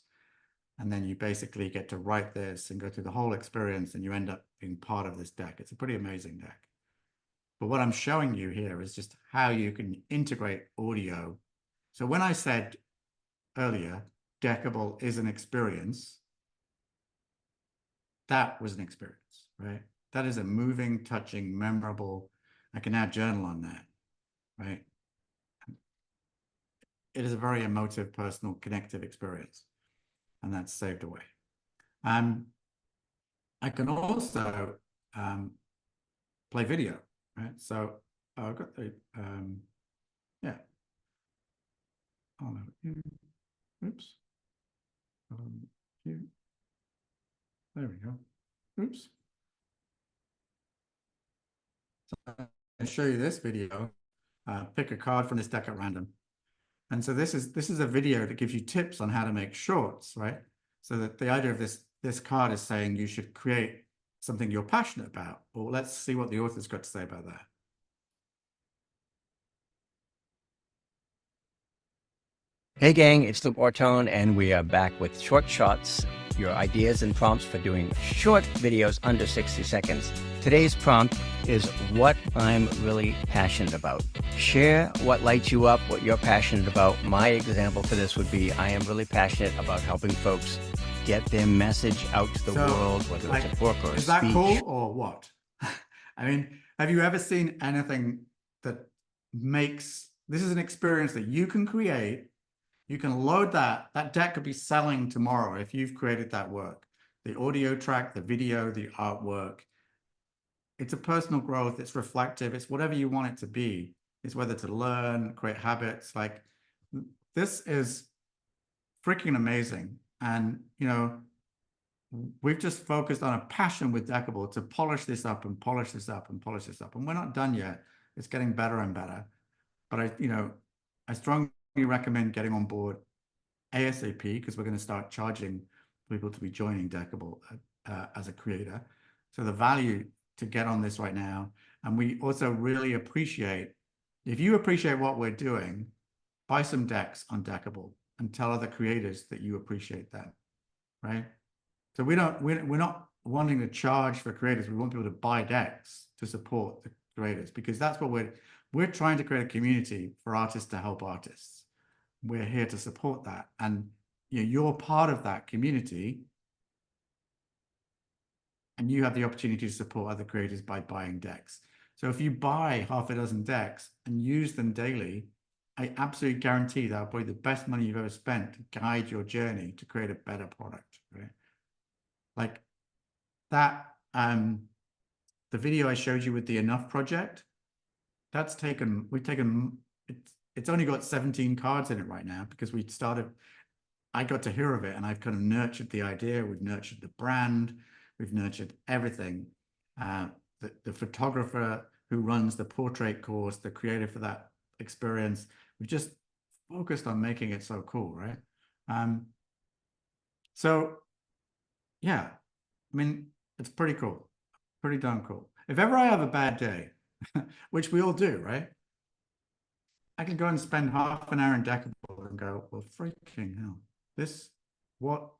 And then you basically get to write this and go through the whole experience, and you end up being part of this deck. It's a pretty amazing deck. But what I'm showing you here is just how you can integrate audio. So when I said earlier, Deckible is an experience, that was an experience, right? That is a moving, touching, memorable. I can now journal on that, right? It is a very emotive, personal, connective experience, and that's saved away. I can also play video, right? So I've got the, yeah. Oh, no. Oops. There we go. Oops. So I'll show you this video. Pick a card from this deck at random. And so this is a video that gives you tips on how to make shorts, right? So that the idea of this card is saying you should create something you're passionate about. Well, let's see what the author's got to say about that. Hey gang, it's Luke Ortone, and we are back with Short Shots, your ideas and prompts for doing short videos under 60 seconds. Today's prompt is what I'm really passionate about. Share what lights you up, what you're passionate about. My example for this would be I am really passionate about helping folks get their message out to the world, whether it's a book or a speech. Is that cool or what? I mean, have you ever seen anything that makes, this is an experience that you can create. You can load that deck could be selling tomorrow if you've created that work. The audio track, the video, the artwork. It's a personal growth, it's reflective, it's whatever you want it to be. It's whether to learn, create habits. Like, this is freaking amazing. And, we've just focused on a passion with Deckible to polish this up and polish this up and polish this up. And we're not done yet. It's getting better and better. But I strongly recommend getting on board ASAP, because we're going to start charging people to be joining Deckible as a creator. So the value to get on this right now. And we also really appreciate, if you appreciate what we're doing, buy some decks on Deckible and tell other creators that you appreciate them, right? So we're not wanting to charge for creators. We want people to buy decks to support the creators, because that's what we're trying to create a community for artists to help artists. We're here to support that. And you're part of that community. And you have the opportunity to support other creators by buying decks. So if you buy half a dozen decks and use them daily, I absolutely guarantee that'll be the best money you've ever spent to guide your journey to create a better product, right? Like that, the video I showed you with the Enough project, it's only got 17 cards in it right now, because I got to hear of it, and I've kind of nurtured the idea. We've nurtured the brand. We've nurtured everything. The photographer who runs the portrait course, the creator for that experience, we've just focused on making it so cool, right? So yeah, I mean, it's pretty cool, pretty darn cool. If ever I have a bad day, which we all do, right? I can go and spend half an hour in Deckible and go, well, freaking hell,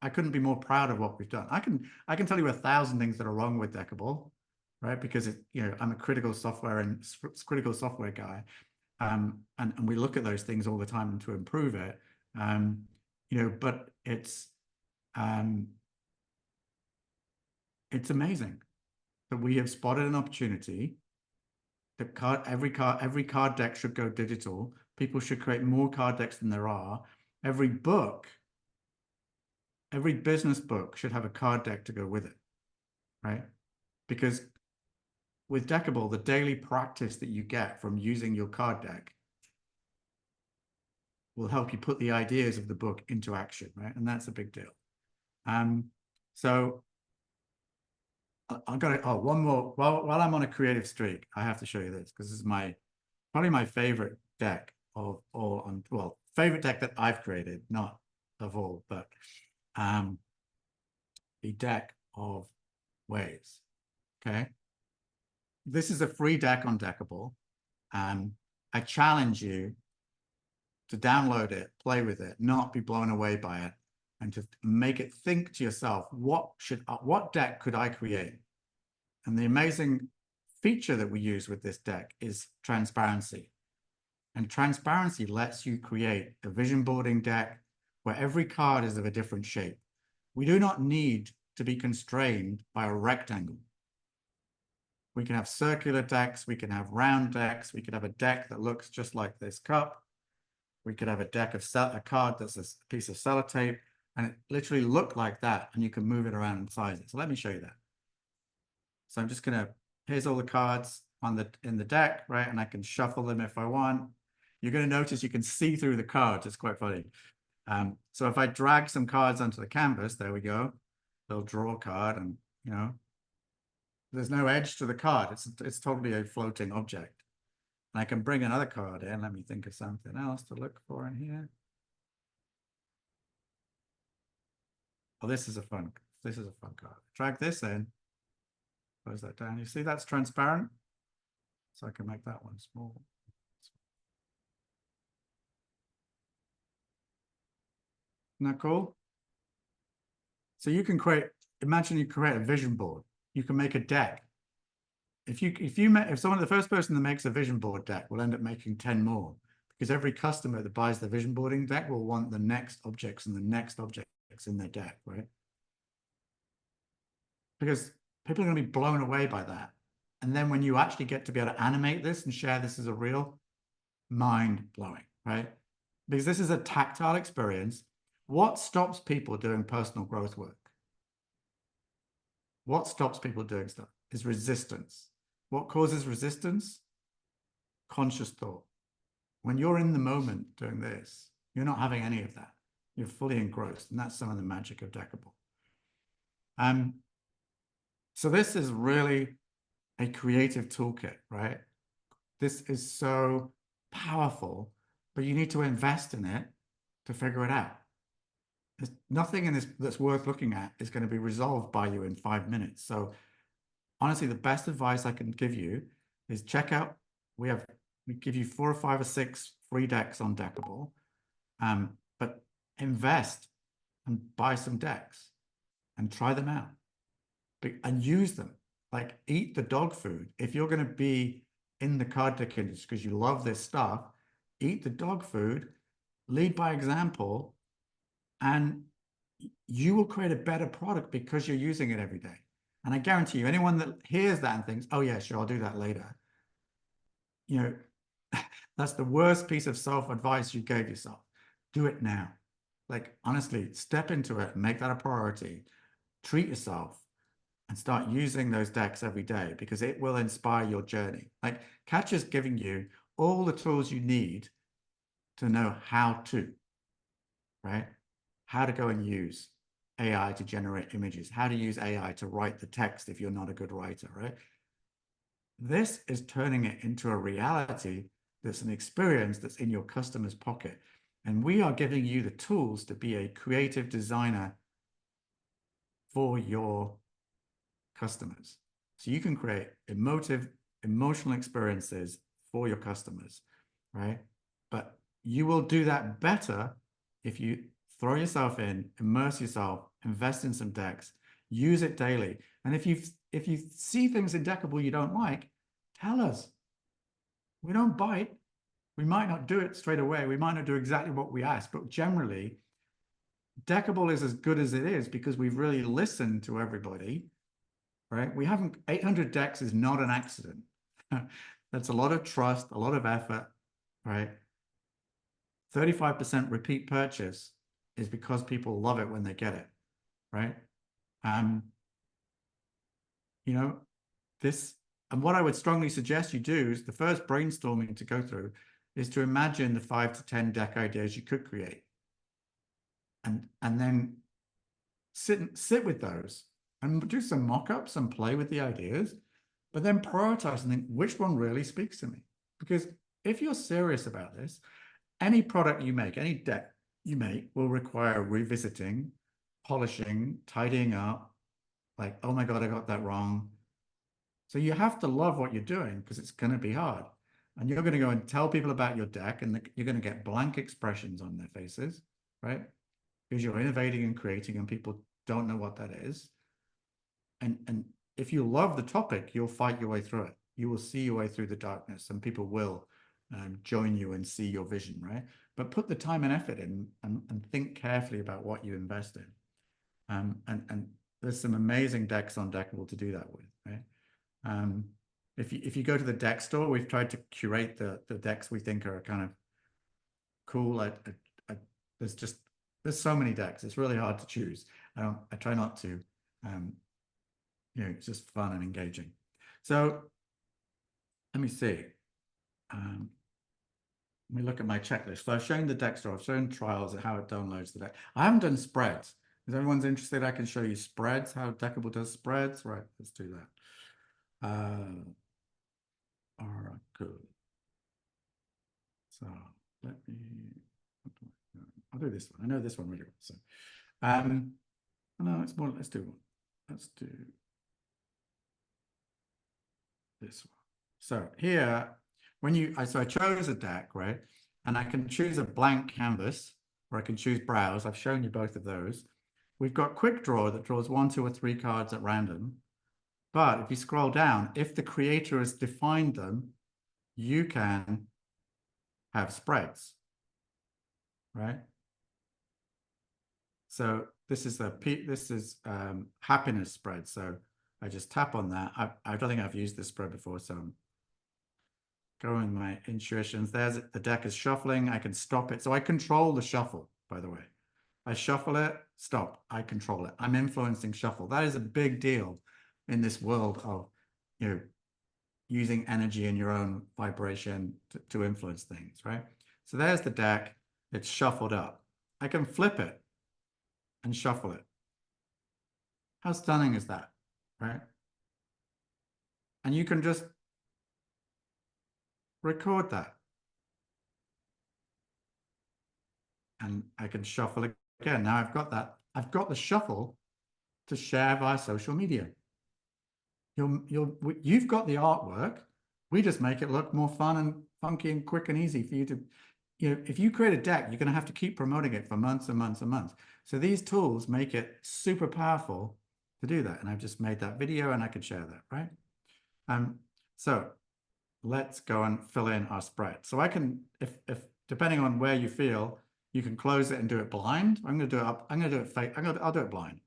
I couldn't be more proud of what we've done. I can tell you 1,000 things that are wrong with Deckible, right? Because I'm a critical software guy. And we look at those things all the time to improve it. But it's amazing that we have spotted an opportunity that every card deck should go digital. People should create more card decks than there are. Every business book should have a card deck to go with it, right? Because with Deckible, the daily practice that you get from using your card deck will help you put the ideas of the book into action, right? And that's a big deal. So I've got it. Oh, one more. While I'm on a creative streak, I have to show you this because this is probably my favorite deck of all. Favorite deck that I've created, not of all, but the deck of ways. Okay, this is a free deck on Deckible. I challenge you to download it, play with it, not be blown away by it, and to make it think to yourself, what deck could I create? And the amazing feature that we use with this deck is transparency. And transparency lets you create a vision boarding deck where every card is of a different shape. We do not need to be constrained by a rectangle. We can have circular decks, we can have round decks, we could have a deck that looks just like this cup. We could have a deck of a card that's a piece of sellotape, and it literally looked like that, and you can move it around and size it. So let me show you that. So I'm just gonna, here's all the cards in the deck, right? And I can shuffle them if I want. You're gonna notice you can see through the cards. It's quite funny. So if I drag some cards onto the canvas, there we go. They'll draw a card, and there's no edge to the card. It's totally a floating object. And I can bring another card in. Let me think of something else to look for in here. Oh, this is a fun card. Drag this in. Close that down. You see that's transparent? So I can make that one small. Isn't that cool? So you can imagine you create a vision board. You can make a deck. If the first person that makes a vision board deck will end up making 10 more, because every customer that buys the vision boarding deck will want the next objects and the next objects in their deck, right? Because people are going to be blown away by that. And then when you actually get to be able to animate this and share this as a reel, mind-blowing, right? Because this is a tactile experience. What stops people doing personal growth work? What stops people doing stuff is resistance. What causes resistance? Conscious thought. When you're in the moment doing this, you're not having any of that. You're fully engrossed, and that's some of the magic of Deckible. So this is really a creative toolkit, right? This is so powerful, but you need to invest in it to figure it out. There's nothing in this that's worth looking at is going to be resolved by you in 5 minutes. So honestly, the best advice I can give you is check out, we give you 4 or 5 or 6 free decks on Deckible, but invest and buy some decks and try them out and use them. Like, eat the dog food. If you're going to be in the card deck industry because you love this stuff, eat the dog food, lead by example, and you will create a better product because you're using it every day. And I guarantee you, anyone that hears that and thinks, oh yeah, sure, I'll do that later, that's the worst piece of self-advice you gave yourself. Do it now. Like, honestly, step into it and make that a priority. Treat yourself and start using those decks every day, because it will inspire your journey. Like, Catch is giving you all the tools you need to know how to, right? How to go and use AI to generate images, how to use AI to write the text if you're not a good writer, right? This is turning it into a reality that's an experience that's in your customer's pocket. And we are giving you the tools to be a creative designer for your customers. So you can create emotional experiences for your customers, right? But you will do that better if you throw yourself in, immerse yourself, invest in some decks, use it daily. And if you see things in Deckible you don't like, tell us. We don't bite. We might not do it straight away. We might not do exactly what we ask, but generally, Deckible is as good as it is because we've really listened to everybody, right? We haven't, 800 decks is not an accident. That's a lot of trust, a lot of effort, right? 35% repeat purchase is because people love it when they get it, right? You know, this, and what I would strongly suggest you do is the first brainstorming to go through is to imagine the 5 to 10 deck ideas you could create. And then sit with those and do some mock-ups and play with the ideas, but then prioritize and think which one really speaks to me. Because if you're serious about this, any product you make, any deck you make will require revisiting, polishing, tidying up, like, oh my God, I got that wrong. So you have to love what you're doing because it's going to be hard. And you're going to go and tell people about your deck and you're going to get blank expressions on their faces, right? Because you're innovating and creating and people don't know what that is. And if you love the topic, you'll fight your way through it. You will see your way through the darkness and people will join you and see your vision, right? But put the time and effort in and think carefully about what you invest in. And there's some amazing decks on Deckible to do that with, right? If you go to the deck store, we've tried to curate the decks we think are kind of cool. There's so many decks. It's really hard to choose. I try not to. You know, it's just fun and engaging. So let me see. Let me look at my checklist. So I've shown the deck store. I've shown trials and how it downloads the deck. I haven't done spreads. If everyone's interested, I can show you spreads, how Deckible does spreads. Right, let's do that. All right, good. So let me, I'll do this one. I know this one really well. So, no, it's more, let's do one. Let's do this one. So here, so I chose a deck, right? And I can choose a blank canvas or I can choose browse. I've shown you both of those. We've got quick draw that draws 1, 2, or 3 cards at random. But if you scroll down, if the creator has defined them, you can have spreads, right? So this is happiness spread. So I just tap on that. I don't think I've used this spread before, so I'm going my intuitions. There's the deck is shuffling. I can stop it. So I control the shuffle, by the way. I shuffle it, stop. I control it. I'm influencing shuffle. That is a big deal in this world of, you know, using energy in your own vibration to influence things, right? So there's the deck. It's shuffled up. I can flip it and shuffle it. How stunning is that, right? And you can just record that. And I can shuffle again. Now I've got that. I've got the shuffle to share via social media. You've got the artwork. We just make it look more fun and funky and quick and easy for you to, you know, if you create a deck, you're going to have to keep promoting it for months and months and months. So these tools make it super powerful to do that. And I've just made that video and I could share that, right? So let's go and fill in our spread. So I can, if depending on where you feel, you can close it and do it blind. I'm going to do it up. I'm going to do it fake. I'll do it blind.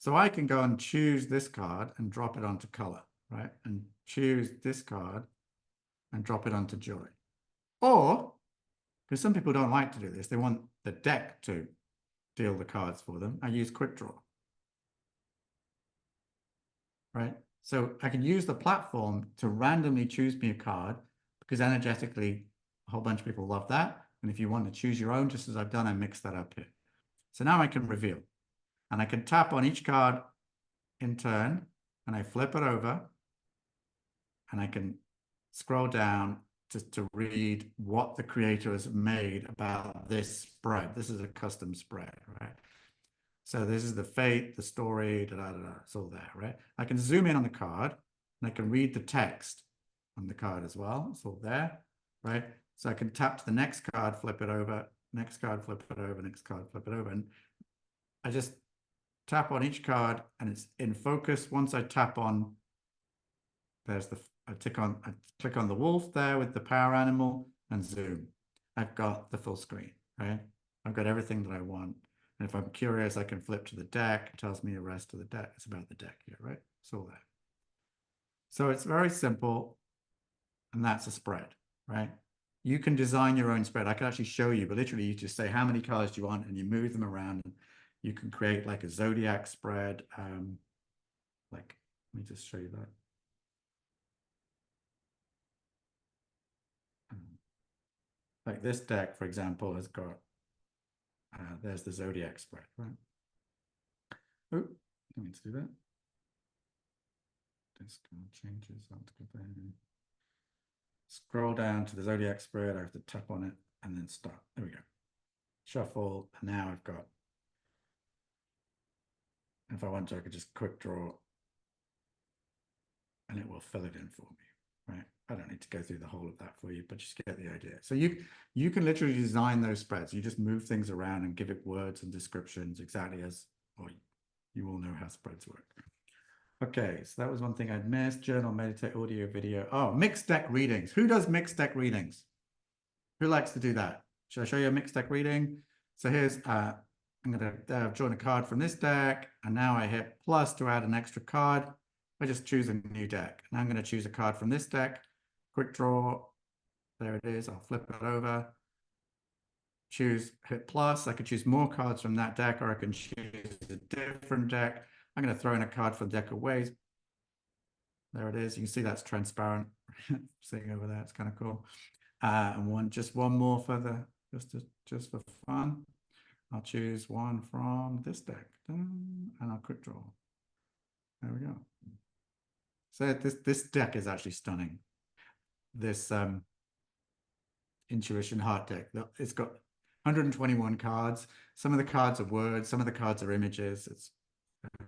So I can go and choose this card and drop it onto color, right? And choose this card and drop it onto joy. Or, because some people don't like to do this, they want the deck to deal the cards for them, I use quick draw, right? So I can use the platform to randomly choose me a card because energetically, a whole bunch of people love that. And if you want to choose your own, just as I've done, I mix that up here. So now I can reveal. And I can tap on each card in turn, and I flip it over, and I can scroll down to read what the creator has made about this spread. This is a custom spread, right? So this is the fate, the story, it's all there, right? I can zoom in on the card and I can read the text on the card as well. It's all there, right? So I can tap to the next card, flip it over, next card, flip it over, next card, flip it over. And I just tap on each card and it's in focus. Once I tap on, I click on the wolf there with the power animal and zoom. I've got the full screen, right? I've got everything that I want. And if I'm curious, I can flip to the deck. It tells me the rest of the deck. It's about the deck here, right? It's all there. So it's very simple. And that's a spread, right? You can design your own spread. I can actually show you, but literally you just say how many cards do you want and you move them around. And you can create like a zodiac spread. Let me just show you that. Like this deck, for example, has got, there's the zodiac spread, right? Oh, I don't mean to do that. This card changes. I have to go there. Scroll down to the zodiac spread. I have to tap on it and then start. There we go. Shuffle. And now I've got, if I want to, I could just quick draw and it will fill it in for me, right? I don't need to go through the whole of that for you, but just get the idea. So you can literally design those spreads. You just move things around and give it words and descriptions exactly as, well, you all know how spreads work. Okay, so that was one thing I'd missed. Journal, meditate, audio, video. Oh, mixed deck readings. Who does mixed deck readings? Who likes to do that? Should I show you a mixed deck reading? So here's, I'm going to join a card from this deck. And now I hit plus to add an extra card. I just choose a new deck. And I'm going to choose a card from this deck. Quick draw. There it is. I'll flip it over. Choose, hit plus. I could choose more cards from that deck, or I can choose a different deck. I'm going to throw in a card for the deck of ways. There it is. You can see that's transparent. Sitting over there. It's kind of cool. And just one more for the just for fun. I'll choose one from this deck, and I'll quick draw. There we go. So this deck is actually stunning. This Intuition Heart deck. It's got 121 cards. Some of the cards are words. Some of the cards are images. It's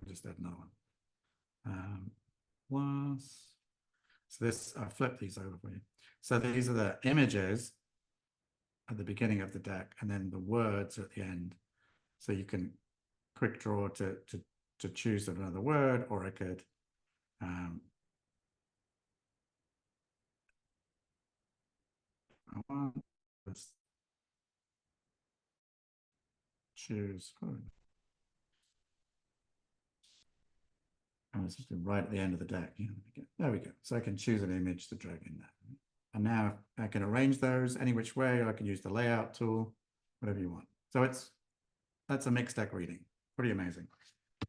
just add another one. So this, I'll flip these over for you. So these are the images at the beginning of the deck, and then the words are at the end. So you can quick draw to choose another word, or I could let's choose. Oh, it's just right at the end of the deck. There we go. So I can choose an image to drag in there. And now I can arrange those any which way, or I can use the layout tool, whatever you want. So that's a mixed deck reading. Pretty amazing.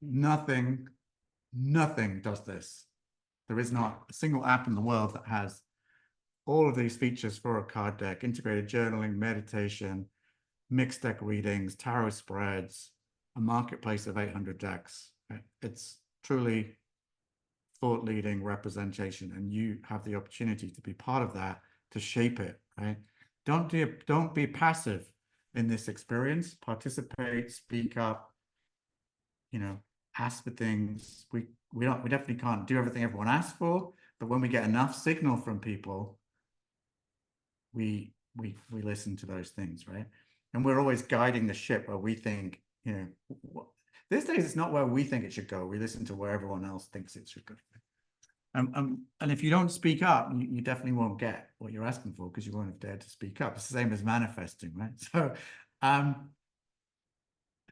Nothing does this. There is not a single app in the world that has all of these features for a card deck: integrated journaling, meditation, mixed deck readings, tarot spreads, a marketplace of 800 decks. It's truly thought leading representation, and you have the opportunity to be part of that, to shape it, right? Don't be passive in this experience. Participate, speak up, ask for things. We definitely can't do everything everyone asks for, but when we get enough signal from people, we listen to those things, right? And we're always guiding the ship where we think, these days it's not where we think it should go. We listen to where everyone else thinks it should go. And if you don't speak up, you definitely won't get what you're asking for, because you won't have dared to speak up. It's the same as manifesting, right? So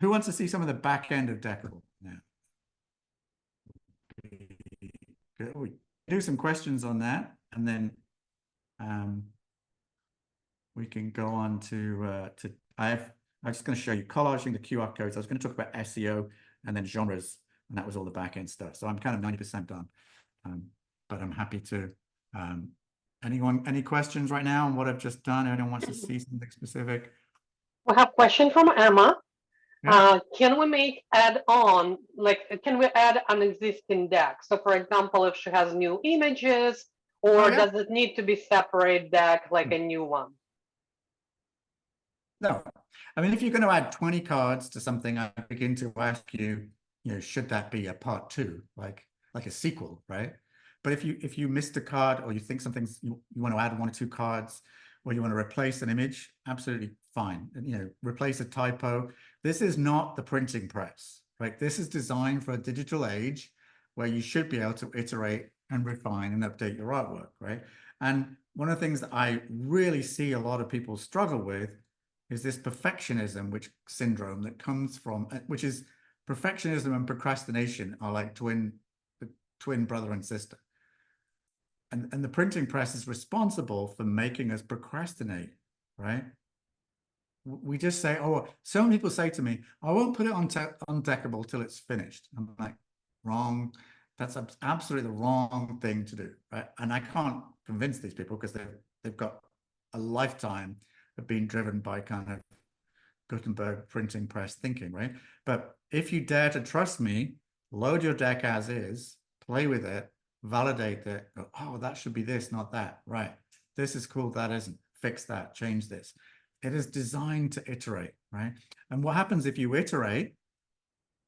who wants to see some of the back end of Deckible now? We do some questions on that, and then we can go on to I'm just going to show you collaging the QR codes. I was going to talk about SEO and then genres, and that was all the back end stuff. So I'm kind of 90% done, but I'm happy to. Any questions right now on what I've just done? Anyone wants to see something specific? We have a question from Emma. Yeah. Can we add an existing deck? So for example, if she has new images Or yeah. does it need to be separate deck like a new one? No, I mean, if you're going to add 20 cards to something, I begin to ask you, should that be a part 2, like a sequel, right? But if you missed a card, or you think something's you want to add 1 or 2 cards, or you want to replace an image, absolutely fine. And, replace a typo. This is not the printing press, right? This is designed for a digital age where you should be able to iterate and refine and update your artwork, right? And one of the things that I really see a lot of people struggle with is this perfectionism, syndrome that comes from, which is perfectionism and procrastination are like twin brother and sister. And the printing press is responsible for making us procrastinate, right? We just say, oh, some people say to me, I won't put it on Deckible till it's finished. I'm like, wrong. That's absolutely the wrong thing to do, right? And I can't convince these people because they've got a lifetime of being driven by kind of Gutenberg printing press thinking, right? But if you dare to trust me, load your deck as is, play with it, validate it, go, oh, that should be this, not that, right? This is cool, that isn't, fix that, change this. It is designed to iterate, right? And what happens if you iterate,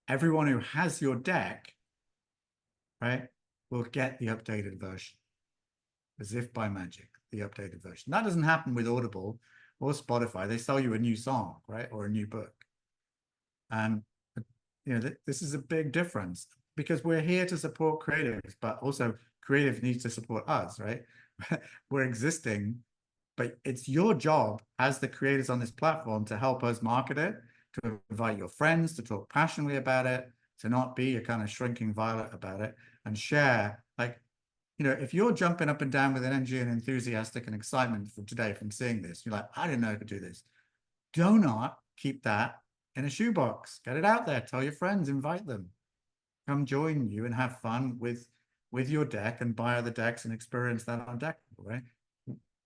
everyone who has your deck, right, will get the updated version, as if by magic, the updated version. That doesn't happen with Audible or Spotify. They sell you a new song, right, or a new book. And this is a big difference, because we're here to support creatives, but also creative needs to support us, right? We're existing, but it's your job as the creators on this platform to help us market it, to invite your friends, to talk passionately about it, to not be a kind of shrinking violet about it, and share. Like, if you're jumping up and down with energy and enthusiastic and excitement from today from seeing this, you're like, I didn't know I could do this. Do not keep that in a shoebox. Get it out there. Tell your friends, invite them. Come join you and have fun with your deck and buy other decks and experience that on Deckible, right?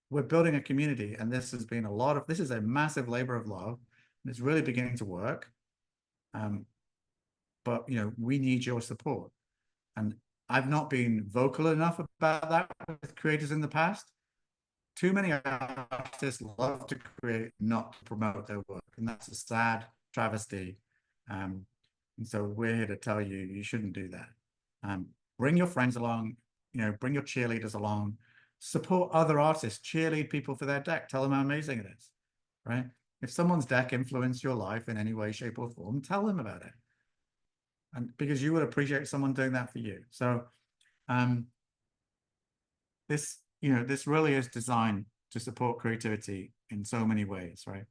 We're building a community, and this has been this is a massive labor of love, and it's really beginning to work. But we need your support. And I've not been vocal enough about that with creators in the past. Too many artists love to create, not to promote their work, and that's a sad travesty. And so we're here to tell you, you shouldn't do that. Bring your friends along, bring your cheerleaders along, support other artists, cheerlead people for their deck, tell them how amazing it is, right? If someone's deck influenced your life in any way, shape, or form, tell them about it. And because you would appreciate someone doing that for you. So this really is designed to support creativity in so many ways, right?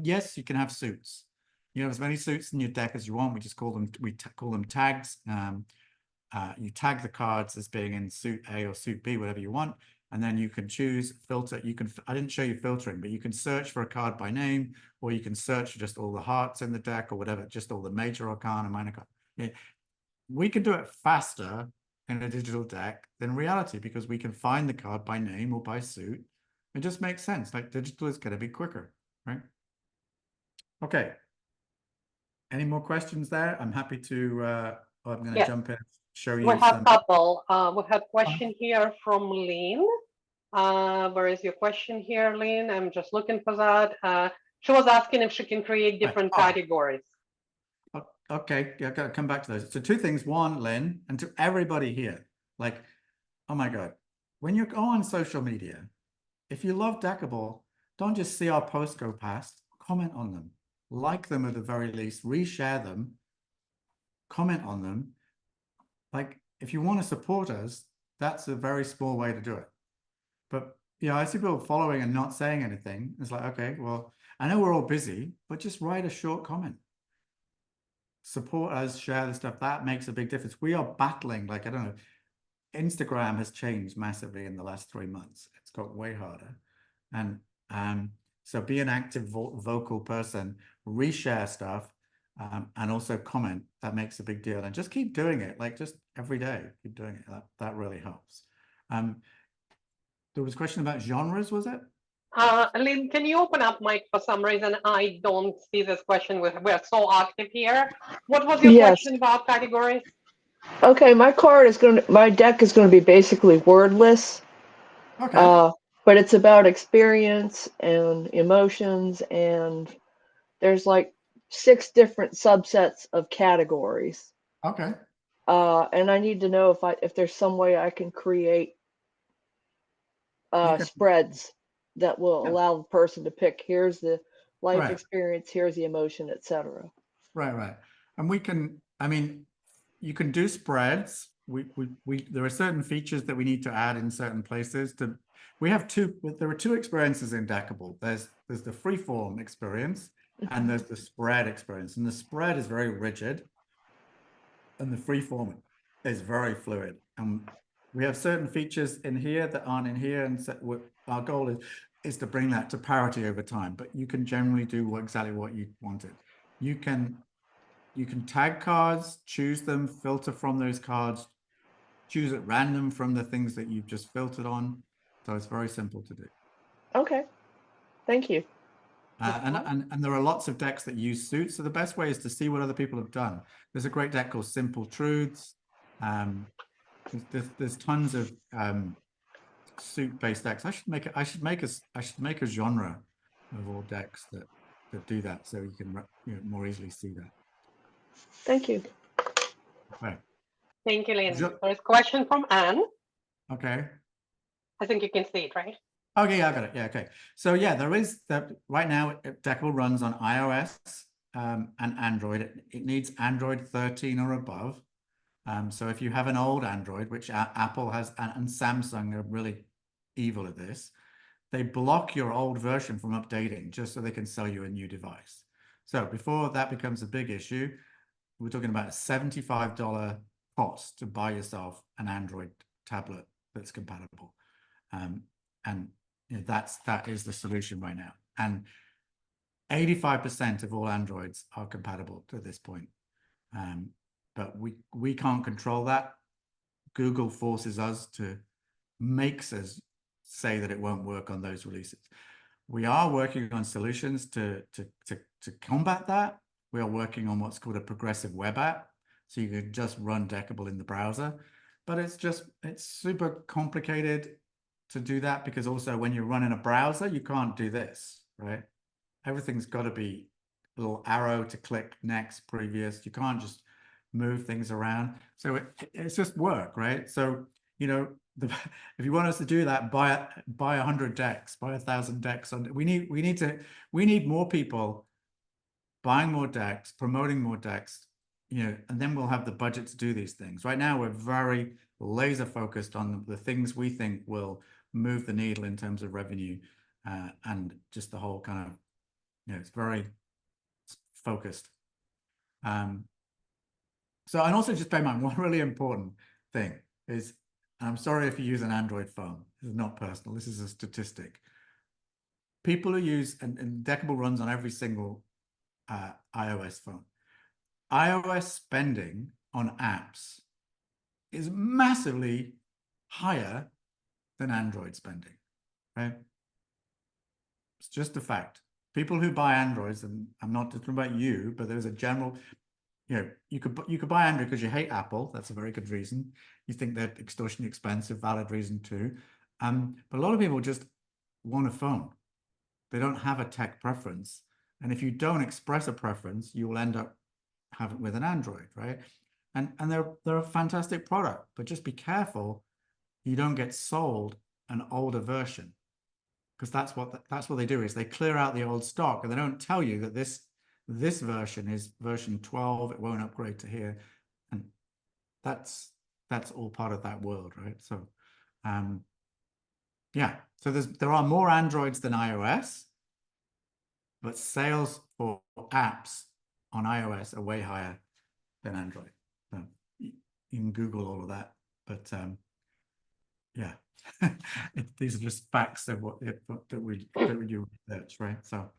Yes, you can have suits. You have as many suits in your deck as you want. We just call them tags. You tag the cards as being in suit A or suit B, whatever you want. And then you can choose filter. I didn't show you filtering, but you can search for a card by name, or you can search for just all the hearts in the deck or whatever, just all the major arcana, minor arcana. Yeah. We can do it faster in a digital deck than reality, because we can find the card by name or by suit. It just makes sense. Like, digital is going to be quicker, right? Okay. Any more questions there? I'm happy to, I'm going to jump in, show you We have some. a couple. We have a question here from Lynn. Where is your question here, Lynn? I'm just looking for that. She was asking if she can create different categories. Okay, yeah, I've got to come back to those. So 2 things. One, Lynn, and to everybody here, like, oh my God, when you go on social media, if you love Deckible, don't just see our posts go past, comment on them, like them at the very least, reshare them, comment on them. Like, if you want to support us, that's a very small way to do it. But I see people following and not saying anything. It's like, okay, well, I know we're all busy, but just write a short comment. Support us, share the stuff. That makes a big difference. We are battling, like, I don't know, Instagram has changed massively in the last 3 months. It's got way harder. And so be an active vocal person, reshare stuff, and also comment. That makes a big deal. And just keep doing it, like, just every day, keep doing it. That really helps. There was a question about genres, was it? Lynn, can you open up mic? For some reason, I don't see this question. We're so active here. What was your question about categories? Okay, my deck is gonna be basically wordless, Okay. but it's about experience and emotions, and there's like 6 different subsets of categories. Okay. And I need to know if there's some way I can create You can, spreads that will yeah, allow the person to pick, here's the life right. experience, here's the emotion, etc. Right. And we can, I mean, you can do spreads. There are certain features that we need to add in certain places there are 2 experiences in Deckible. There's the freeform experience and there's the spread experience. And the spread is very rigid and the freeform is very fluid. And we have certain features in here that aren't in here. And so our goal is to bring that to parity over time, but you can generally do exactly what you wanted. You can tag cards, choose them, filter from those cards, choose at random from the things that you've just filtered on. So it's very simple to do. Okay, thank you. And there are lots of decks that use suits. So the best way is to see what other people have done. There's a great deck called Simple Truths. There's tons of suit-based decks. I should make a genre of all decks that do that, so you can more easily see that. Thank you. Right. Thank you, Lynn. There's a question from Anne. Okay. I think you can see it, right? Okay, I got it. Yeah, okay. So yeah, there is that right now. Deckible runs on iOS and Android. It needs Android 13 or above. So if you have an old Android, which Apple has and Samsung are really evil at this, they block your old version from updating just so they can sell you a new device. So before that becomes a big issue, we're talking about a $75 cost to buy yourself an Android tablet that's compatible. And that is the solution right now. And 85% of all Androids are compatible to this point. But we can't control that. Google forces us makes us say that it won't work on those releases. We are working on solutions to combat that. We are working on what's called a progressive web app. So you can just run Deckible in the browser, but it's super complicated to do that, because also when you're running a browser, you can't do this, right? Everything's got to be a little arrow to click next, previous. You can't just move things around. So it's just work, right? So, if you want us to do that, buy 100 decks, buy 1,000 decks. We need more people buying more decks, promoting more decks, and then we'll have the budget to do these things. Right now, we're very laser focused on the things we think will move the needle in terms of revenue, and just the whole kind of, it's very focused. So, and also just bear in mind, one really important thing is, I'm sorry if you use an Android phone. This is not personal. This is a statistic. People who use, and Deckible runs on every single iOS phone. iOS spending on apps is massively higher than Android spending, right? It's just a fact. People who buy Androids, and I'm not talking about you, but there's a general, you could buy Android because you hate Apple. That's a very good reason. You think they're extortionately expensive, valid reason too. But a lot of people just want a phone. They don't have a tech preference. And if you don't express a preference, you will end up having with an Android, right? And they're a fantastic product, but just be careful you don't get sold an older version, because that's what they do, is they clear out the old stock, and they don't tell you that this version is version 12. It won't upgrade to here, and that's all part of that world, right? So, yeah. So there are more Androids than iOS, but sales for apps on iOS are way higher than Android. So you can Google all of that, but yeah, these are just facts of that we do research, right? So,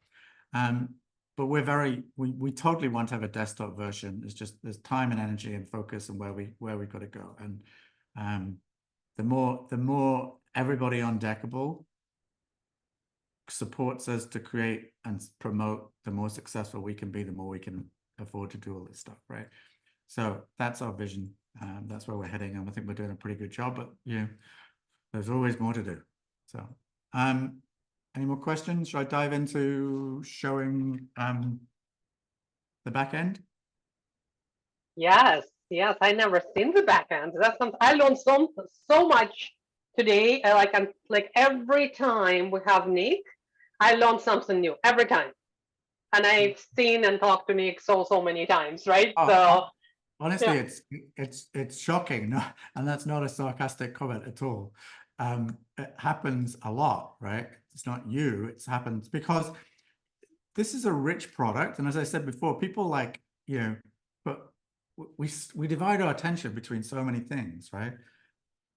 but we totally want to have a desktop version. It's just there's time and energy and focus and where we got to go, and the more everybody on Deckible supports us to create and promote, the more successful we can be, the more we can afford to do all this stuff, right? So that's our vision. That's where we're heading, and I think we're doing a pretty good job, but there's always more to do. So any more questions? Should I dive into showing the back end? Yes, yes. I never seen the back end. That's something I learned so much today. Like every time we have Nick, I learn something new every time. And I've seen and talked to Nick so many times, right? So honestly, yeah. it's shocking, no, and that's not a sarcastic comment at all. It happens a lot, right? It's not you, it happens because this is a rich product, and as I said before, people like, but we divide our attention between so many things, right?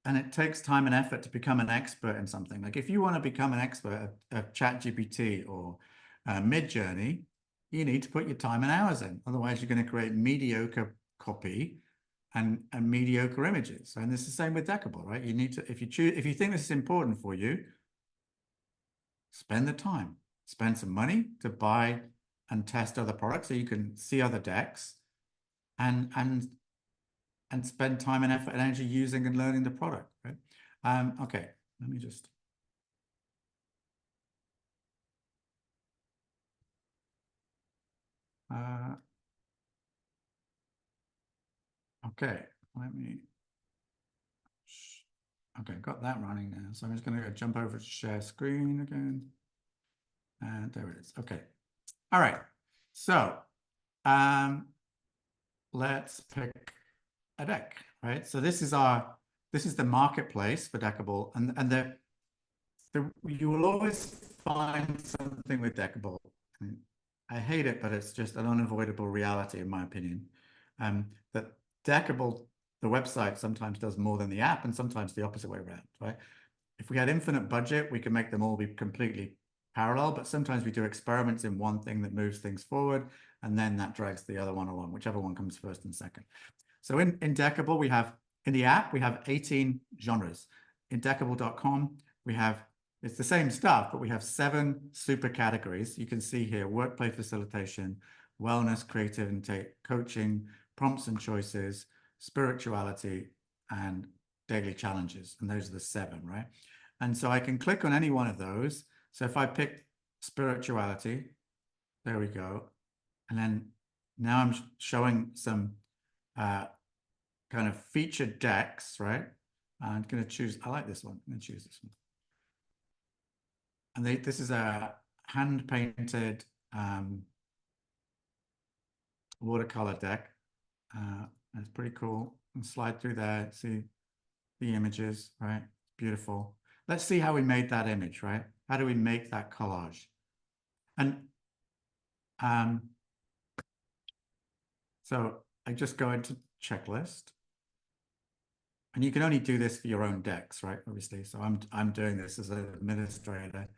And it takes time and effort to become an expert in something. Like if you want to become an expert at ChatGPT or Midjourney, you need to put your time and hours in. Otherwise, you're going to create mediocre copy and mediocre images. And it's the same with Deckible, right? You need to, if you think this is important for you, spend the time, spend some money to buy and test other products so you can see other decks and spend time and effort and energy using and learning the product, right? Okay, let me just. Okay, let me. Okay, got that running now. So I'm just going to jump over to share screen again. And there it is. Okay. All right. So let's pick a deck, right? So this is the marketplace for Deckible, and you will always find something with Deckible. I hate it, but it's just an unavoidable reality, in my opinion. That Deckible, the website, sometimes does more than the app, and sometimes the opposite way around, right? If we had infinite budget, we could make them all be completely parallel, but sometimes we do experiments in one thing that moves things forward, and then that drags the other one along, whichever one comes first and second. So in Deckible, in the app, we have 18 genres. In Deckible.com, it's the same stuff, but we have 7 super categories. You can see here, workplace facilitation, wellness, creativity, coaching, prompts and choices, spirituality, and daily challenges. And those are the 7, right? And so I can click on any one of those. So if I pick spirituality, there we go. And then now I'm showing some kind of featured decks, right? I'm going to choose, I like this one. I'm going to choose this one. And this is a hand-painted watercolor deck. It's pretty cool. And slide through there, see the images, right? Beautiful. Let's see how we made that image, right? How do we make that collage? And so I just go into checklist. And you can only do this for your own decks, right? Obviously. So I'm doing this as an administrator.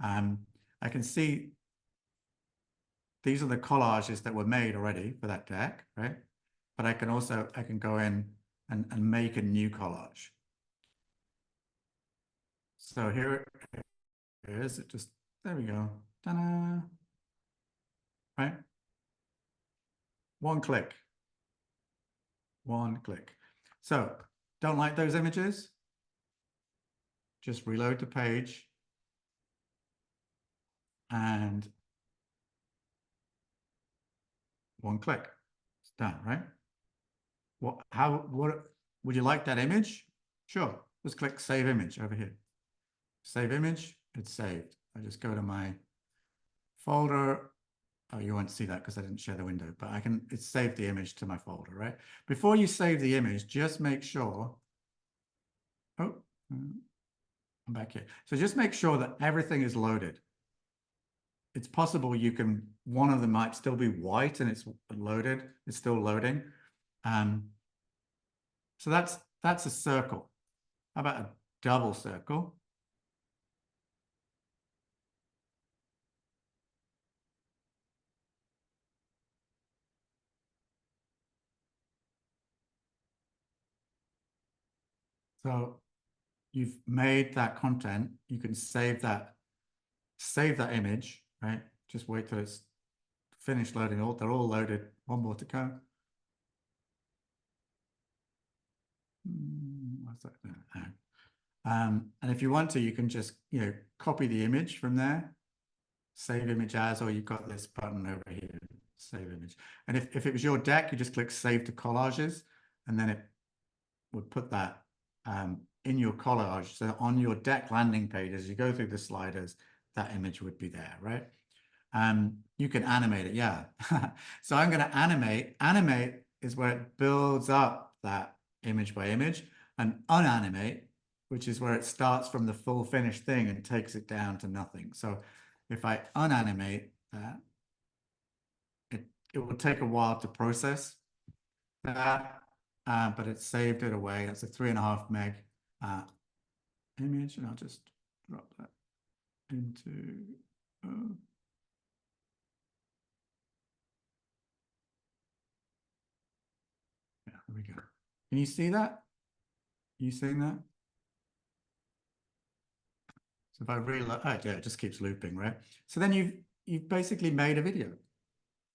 I can see these are the collages that were made already for that deck, right? But I can go in and make a new collage. So here it is. There we go. Ta-da! Right? One click. One click. So don't like those images? Just reload the page and one click. It's done, right? What would you like that image? Sure. Just click save image over here. Save image, it's saved. I just go to my folder. Oh, you won't see that because I didn't share the window, but it's saved the image to my folder, right? Before you save the image, just make sure, I'm back here. So just make sure that everything is loaded. It's possible one of them might still be white and it's loaded, it's still loading. So that's a circle. How about a double circle? So you've made that content, you can save that image, right? Just wait till it's finished loading. They're all loaded, one more to go. How's that? No. And if you want to, you can just, copy the image from there, save image as, or you've got this button over here, save image. And if it was your deck, you just click save to collages, and then it would put that in your collage. So on your deck landing page, as you go through the sliders, that image would be there, right? You can animate it, yeah. So I'm going to animate. Animate is where it builds up that image by image, and unanimate, which is where it starts from the full finished thing and takes it down to nothing. So if I unanimate that, it will take a while to process that, but it saved it away. That's a 3.5 meg image, and I'll just drop that into yeah, there we go. Can you see that? You seeing that? So if I reload, oh yeah, it just keeps looping, right? So then you've basically made a video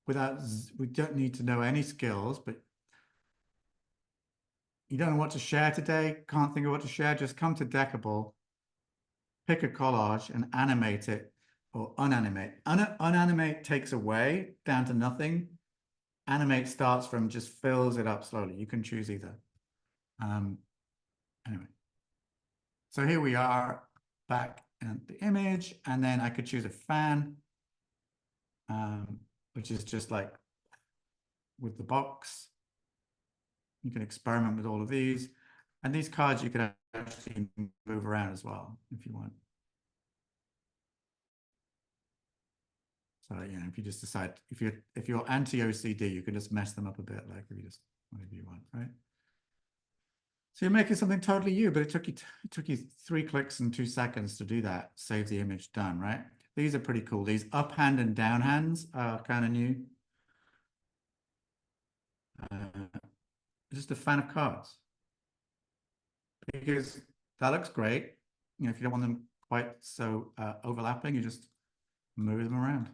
without, we don't need to know any skills, but you don't know what to share today, can't think of what to share, just come to Deckible, pick a collage and animate it or unanimate. Unanimate takes away down to nothing. Animate starts from, just fills it up slowly. You can choose either. Anyway, so here we are back in the image, and then I could choose a fan, which is just like with the box. You can experiment with all of these, and these cards you can actually move around as well if you want. So if you just decide, if you're anti-OCD, you can just mess them up a bit, like if you just whatever you want, right? So you're making something totally you, but it took you 3 clicks and 2 seconds to do that. Save the image, done, right? These are pretty cool. These up hand and down hands are kind of new. Just a fan of cards, because that looks great. If you don't want them quite so overlapping, you just move them around,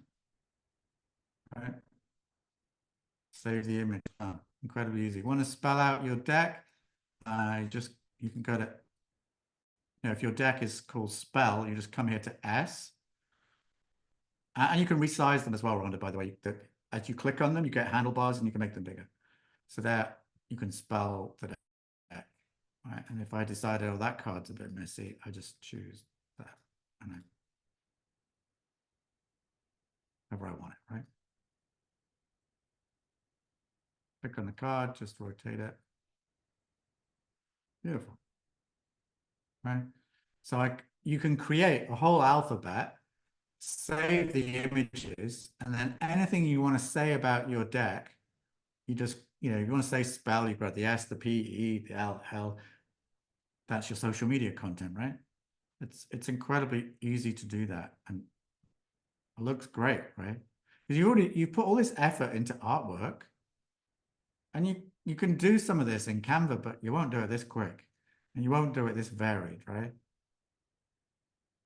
right? Save the image. Incredibly easy. Want to spell out your deck? You can go to, if your deck is called spell, you just come here to S, and you can resize them as well, Rhonda, by the way. As you click on them, you get handlebars and you can make them bigger. So that you can spell the deck, right? And if I decided, oh, that card's a bit messy, I just choose that, and I however I want it, right? Click on the card, just rotate it. Beautiful, right? So you can create a whole alphabet, save the images, and then anything you want to say about your deck, you just, you want to say spell, you've got the S, the P, E, the L. That's your social media content, right? It's incredibly easy to do that, and it looks great, right? Because you put all this effort into artwork, and you can do some of this in Canva, but you won't do it this quick, and you won't do it this varied, right?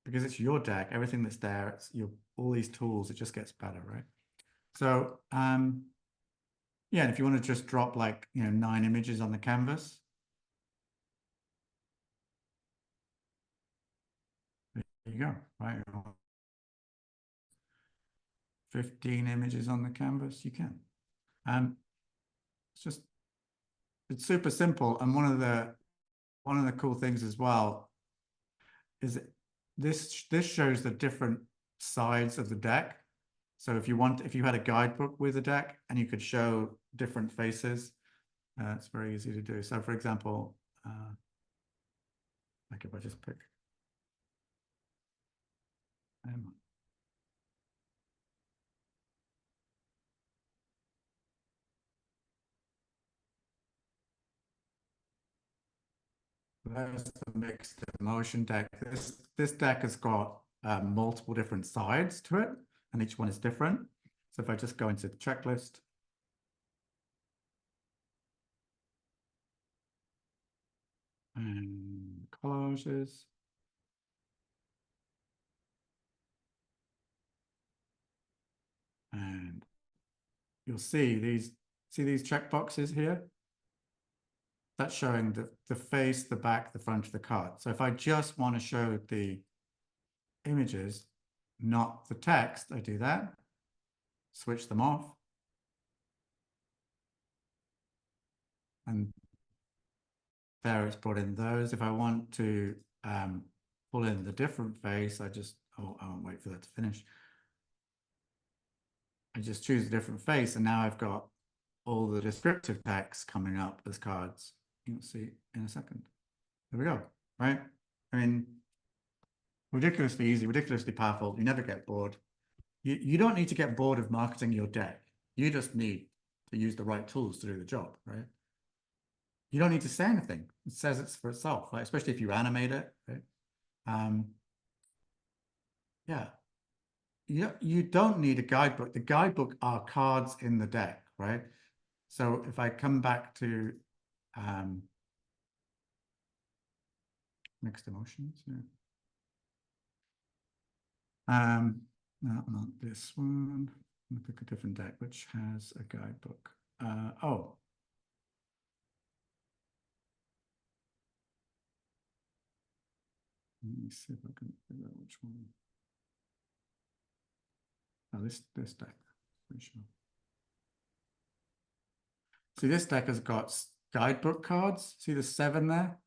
Because it's your deck, everything that's there, it's all these tools, it just gets better, right? So yeah, and if you want to just drop 9 images on the canvas, there you go, right? 15 images on the canvas, you can. It's super simple, and one of the cool things as well is this shows the different sides of the deck. So if you had a guidebook with a deck and you could show different faces, it's very easy to do. So for example, like if I just pick Emma. There's the mixed emotion deck. This deck has got multiple different sides to it, and each one is different. So if I just go into the checklist, and collages, and you'll see these check boxes here. that's showing the face, the back, the front of the card. So if I just want to show the images, not the text, I do that, switch them off. And there it's brought in those. If I want to pull in the different face, I won't wait for that to finish. I just choose a different face, and now I've got all the descriptive text coming up as cards. You'll see in a second. There we go, right? I mean, ridiculously easy, ridiculously powerful. You never get bored. You don't need to get bored of marketing your deck. You just need to use the right tools to do the job, right? You don't need to say anything. It says it's for itself, right? Especially if you animate it, right? Yeah. You don't need a guidebook. The guidebook are cards in the deck, right? So if I come back to mixed emotions, yeah. No, not this one. I'm gonna pick a different deck which has a guidebook. Oh. Let me see if I can figure out which one. Oh, this deck, pretty sure. See, this deck has got guidebook cards. See the 7 there?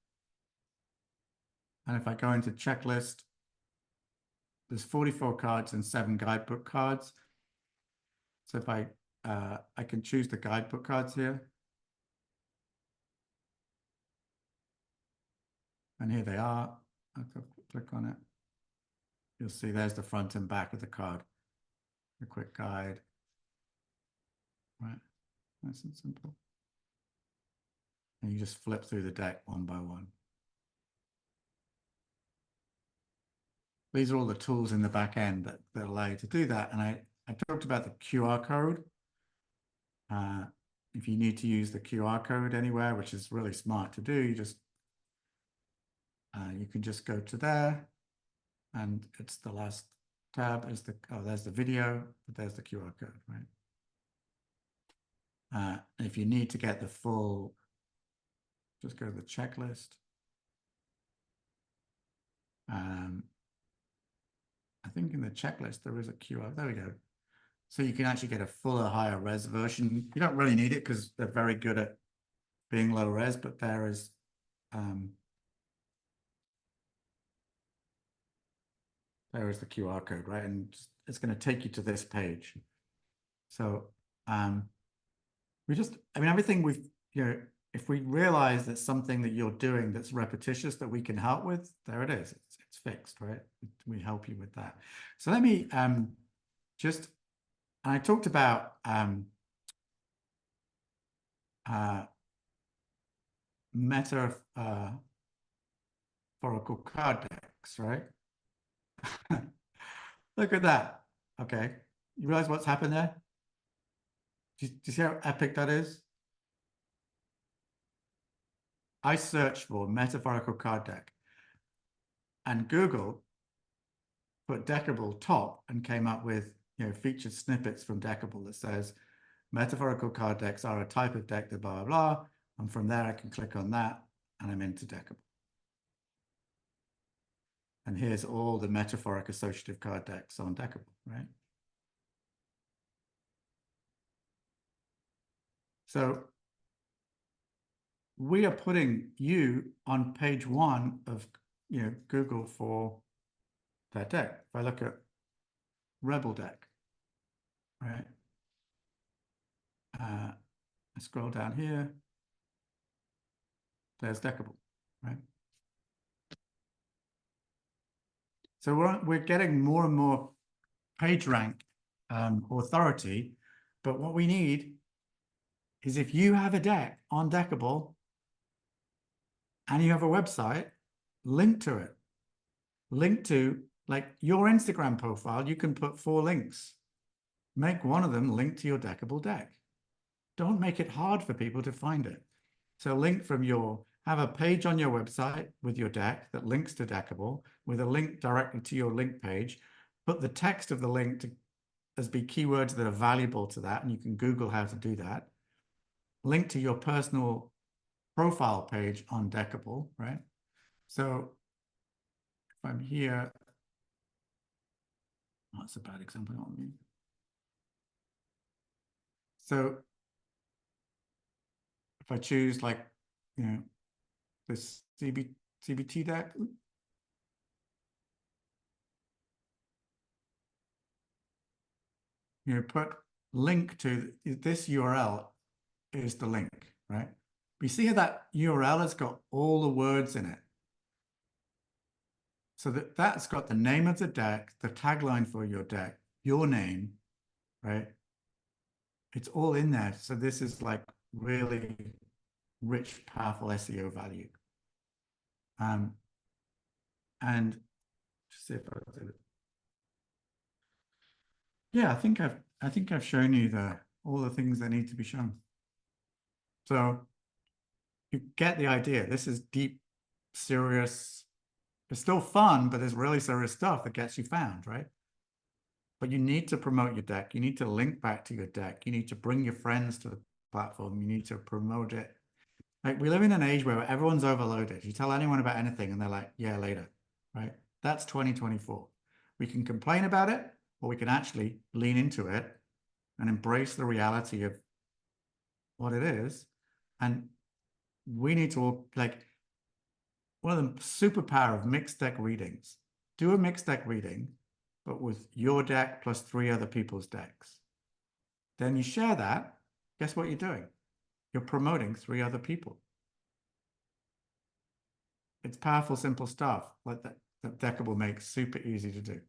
And if I go into checklist, there's 44 cards and 7 guidebook cards. So if I can choose the guidebook cards here. And here they are. I'll click on it. You'll see there's the front and back of the card. A quick guide. Right, nice and simple. And you just flip through the deck one by one. These are all the tools in the back end that allow you to do that. And I talked about the QR code. If you need to use the QR code anywhere, which is really smart to do, you just you can just go to there, and it's the last tab. Is there's the video, but there's the QR code, right? If you need to get the full, just go to the checklist. I think in the checklist there is a QR. There we go. So you can actually get a fuller, higher res version. You don't really need it because they're very good at being low res, but there is the QR code, right? And it's going to take you to this page. So I mean, everything we've, if we realize that something that you're doing that's repetitious that we can help with, there it is. It's fixed, right? We help you with that. So let me I talked about metaphorical card decks, right? Look at that. Okay. You realize what's happened there? Do you see how epic that is? I searched for metaphorical card deck, and Google put Deckible top and came up with featured snippets from Deckible that says metaphorical card decks are a type of deck that blah blah blah, and from there I can click on that and I'm into Deckible. And here's all the metaphoric associative card decks on Deckible, right? So we are putting you on page 1 of Google for that deck. If I look at Rebel deck, right? I scroll down here. There's Deckible, right? So we're getting more and more page rank authority, but what we need is if you have a deck on Deckible and you have a website, link to it. Link to, like, your Instagram profile, you can put 4 links. Make one of them link to your Deckible deck. Don't make it hard for people to find it. So link from have a page on your website with your deck that links to Deckible with a link directly to your link page. Put the text of the link as be keywords that are valuable to that, and you can Google how to do that. Link to your personal profile page on Deckible, right? So if I'm here, oh, that's a bad example on me. So if I choose like, you know, this CBT deck, you know, put link to this URL is the link, right? We see how that URL has got all the words in it. So that's got the name of the deck, the tagline for your deck, your name, right? It's all in there. So this is like really rich, powerful SEO value. And just see if I did it. Yeah, I think I've shown you all the things that need to be shown. So you get the idea. This is deep, serious. It's still fun, but there's really serious stuff that gets you found, right? But you need to promote your deck. You need to link back to your deck. You need to bring your friends to the platform. You need to promote it. Like, we live in an age where everyone's overloaded. You tell anyone about anything and they're like, yeah, later, right? That's 2024. We can complain about it, or we can actually lean into it and embrace the reality of what it is. And we need to, like, one of the superpower of mixed deck readings, do a mixed deck reading, but with your deck plus 3 other people's decks. Then you share that. Guess what you're doing? You're promoting 3 other people. It's powerful, simple stuff like that Deckible makes super easy to do.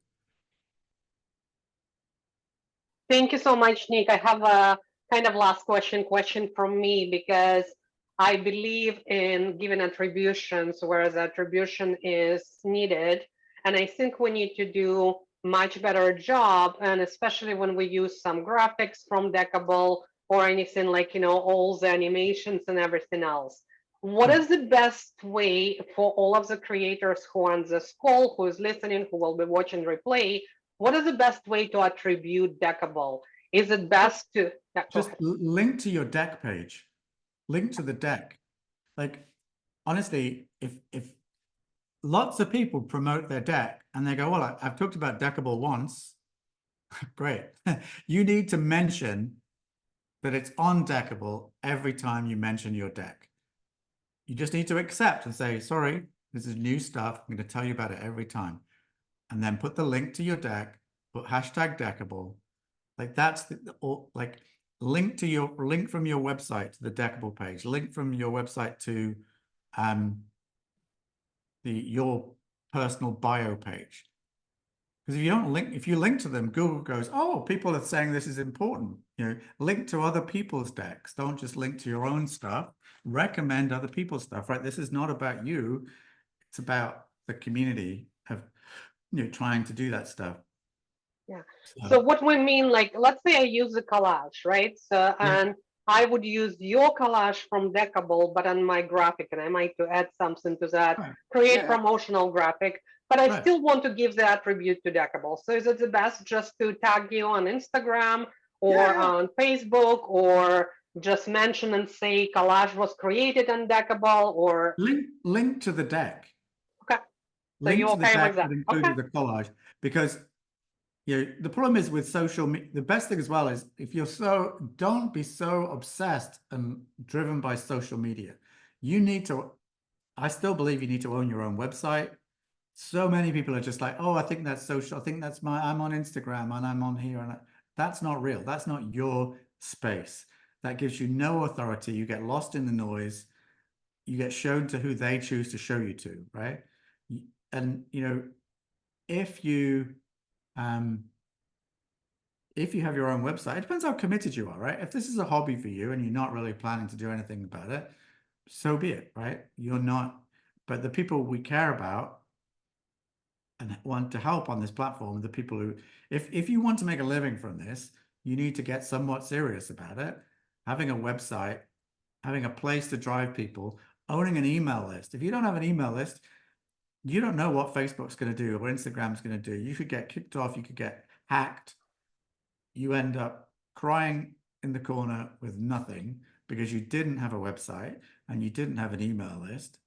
Thank you so much, Nick. I have a kind of last question from me, because I believe in giving attributions, whereas attribution is needed. And I think we need to do much better job, and especially when we use some graphics from Deckible or anything like, you know, all the animations and everything else. What is the best way for all of the creators who are on this call, who is listening, who will be watching replay? What is the best way to attribute Deckible? Is it best to just link to your deck page, link to the deck? Like, honestly, if lots of people promote their deck and they go, well, I've talked about Deckible once, great. You need to mention that it's on Deckible every time you mention your deck. You just need to accept and say, sorry, this is new stuff. I'm going to tell you about it every time. And then put the link to your deck, put hashtag Deckible. Like, that's like, link from your website to the Deckible page, link from your website to your personal bio page. Because if you link to them, Google goes, oh, people are saying this is important. You know, link to other people's decks. Don't just link to your own stuff. Recommend other people's stuff, right? This is not about you. It's about the community of, you know, trying to do that stuff. Yeah. So what we mean, like, let's say I use a collage, right? So, and I would use your collage from Deckible, but on my graphic, and I might to add something to that, create promotional graphic, but I still want to give the attribute to Deckible. So is it the best just to tag you on Instagram or on Facebook, or just mention and say collage was created on Deckible, or link to the deck? Okay. So link you to the okay deck with that? that included the collage, because you know, the problem is with social media, the best thing as well is if you're don't be so obsessed and driven by social media. You need to, I still believe you need to own your own website. So many people are just like, oh, I think that's social. I think that's I'm on Instagram and I'm on here. And that's not real. That's not your space. That gives you no authority. You get lost in the noise. You get shown to who they choose to show you to, right? And, you know, if you have your own website, it depends how committed you are, right? If this is a hobby for you and you're not really planning to do anything about it, so be it, right? You're not, but the people we care about and want to help on this platform, the people who, if you want to make a living from this, you need to get somewhat serious about it. Having a website, having a place to drive people, owning an email list. If you don't have an email list, you don't know what Facebook's going to do or Instagram's going to do. You could get kicked off. You could get hacked. You end up crying in the corner with nothing, because you didn't have a website and you didn't have an email list,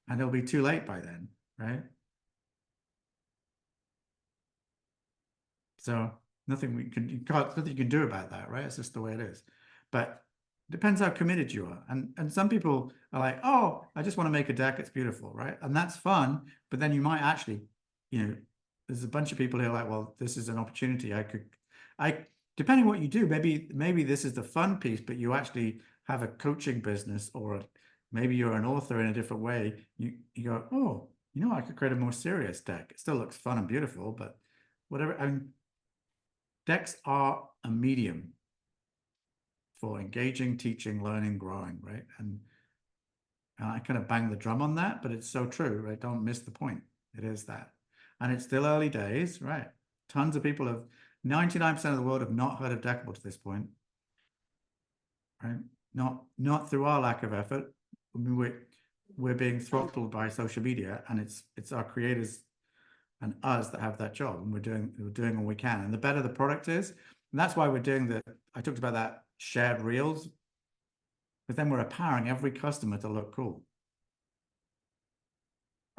and it'll be too late by then, right? So nothing nothing you can do about that, right? It's just the way it is. But it depends how committed you are. And some people are like, oh, I just want to make a deck, it's beautiful, right? And that's fun, but then you might actually, there's a bunch of people who are like, well, this is an opportunity. Depending what you do, maybe this is the fun piece, but you actually have a coaching business, or maybe you're an author in a different way. You go, oh, I could create a more serious deck. It still looks fun and beautiful, but whatever. I mean, decks are a medium for engaging, teaching, learning, growing, right? And I kind of bang the drum on that, but it's so true, right? Don't miss the point. It is that. And it's still early days, right? Tons of people 99% of the world have not heard of Deckible to this point, right? Not through our lack of effort. I mean, we're being throttled by social media, and it's our creators and us that have that job, and we're doing all we can. And the better the product is, and that's why we're doing I talked about that shared reels, but then we're empowering every customer to look cool.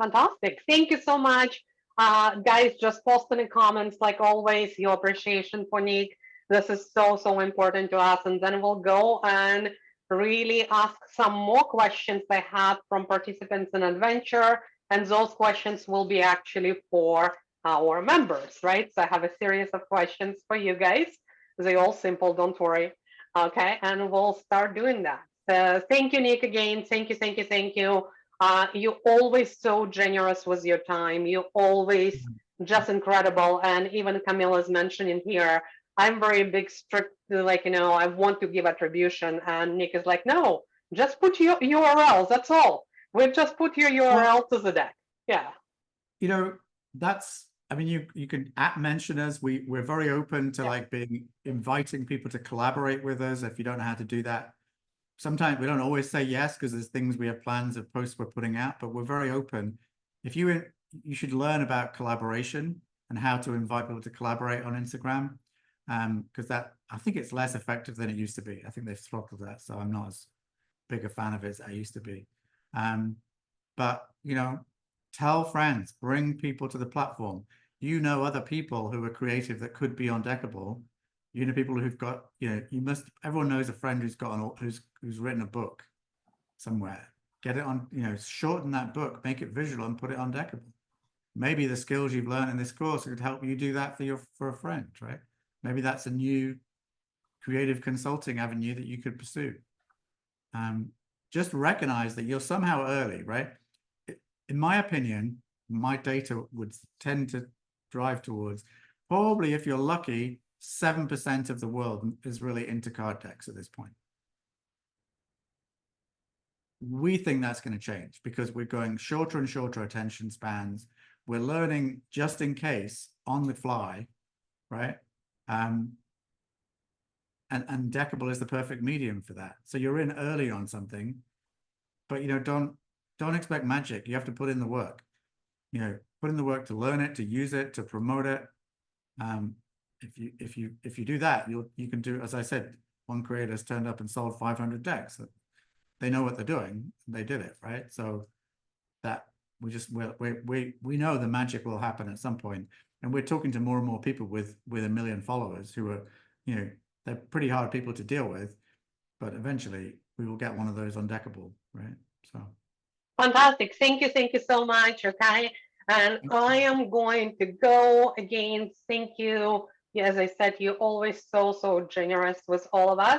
Fantastic. Thank you so much. Guys, just post in the comments, like always, your appreciation for Nick. This is so important to us. And then we'll go and really ask some more questions I have from participants in Adventure. And those questions will be actually for our members, right? So I have a series of questions for you guys. They're all simple, don't worry. Okay, and we'll start doing that. So thank you, Nick, again. Thank you. You're always so generous with your time. You're always just incredible. And even Camilla's mentioning here, I'm very big, strict, like, I want to give attribution. And Nick is like, no, just put your URLs. That's all. We've just put your URL to the deck. Yeah. I mean, you can mention us. We're very open to like inviting people to collaborate with us. If you don't know how to do that, sometimes we don't always say yes, because there's things we have plans of posts we're putting out, but we're very open. If you should learn about collaboration and how to invite people to collaborate on Instagram, because I think it's less effective than it used to be. I think they've throttled that, so I'm not as big a fan of it as I used to be. But tell friends, bring people to the platform. Other people who are creative that could be on Deckible. People who've got, everyone knows a friend who's got who's written a book somewhere. Get it on, shorten that book, make it visual, and put it on Deckible. Maybe the skills you've learned in this course could help you do that for a friend, right? Maybe that's a new creative consulting avenue that you could pursue. Just recognize that you're somehow early, right? In my opinion, my data would tend to drive towards, probably if you're lucky, 7% of the world is really into card decks at this point. We think that's going to change because we're going shorter and shorter attention spans. We're learning just in case on the fly, right? And Deckible is the perfect medium for that. So you're in early on something, but don't expect magic. You have to put in the work. Put in the work to learn it, to use it, to promote it. If you do that, you can do, as I said, one creator has turned up and sold 500 decks. They know what they're doing. They did it, right? So that we know the magic will happen at some point. And we're talking to more and more people with 1 million followers who are, they're pretty hard people to deal with, but eventually we will get one of those on Deckible, right? So fantastic. Thank you so much. Okay. And I am going to go again. Thank you. As I said, you're always so generous with all of us.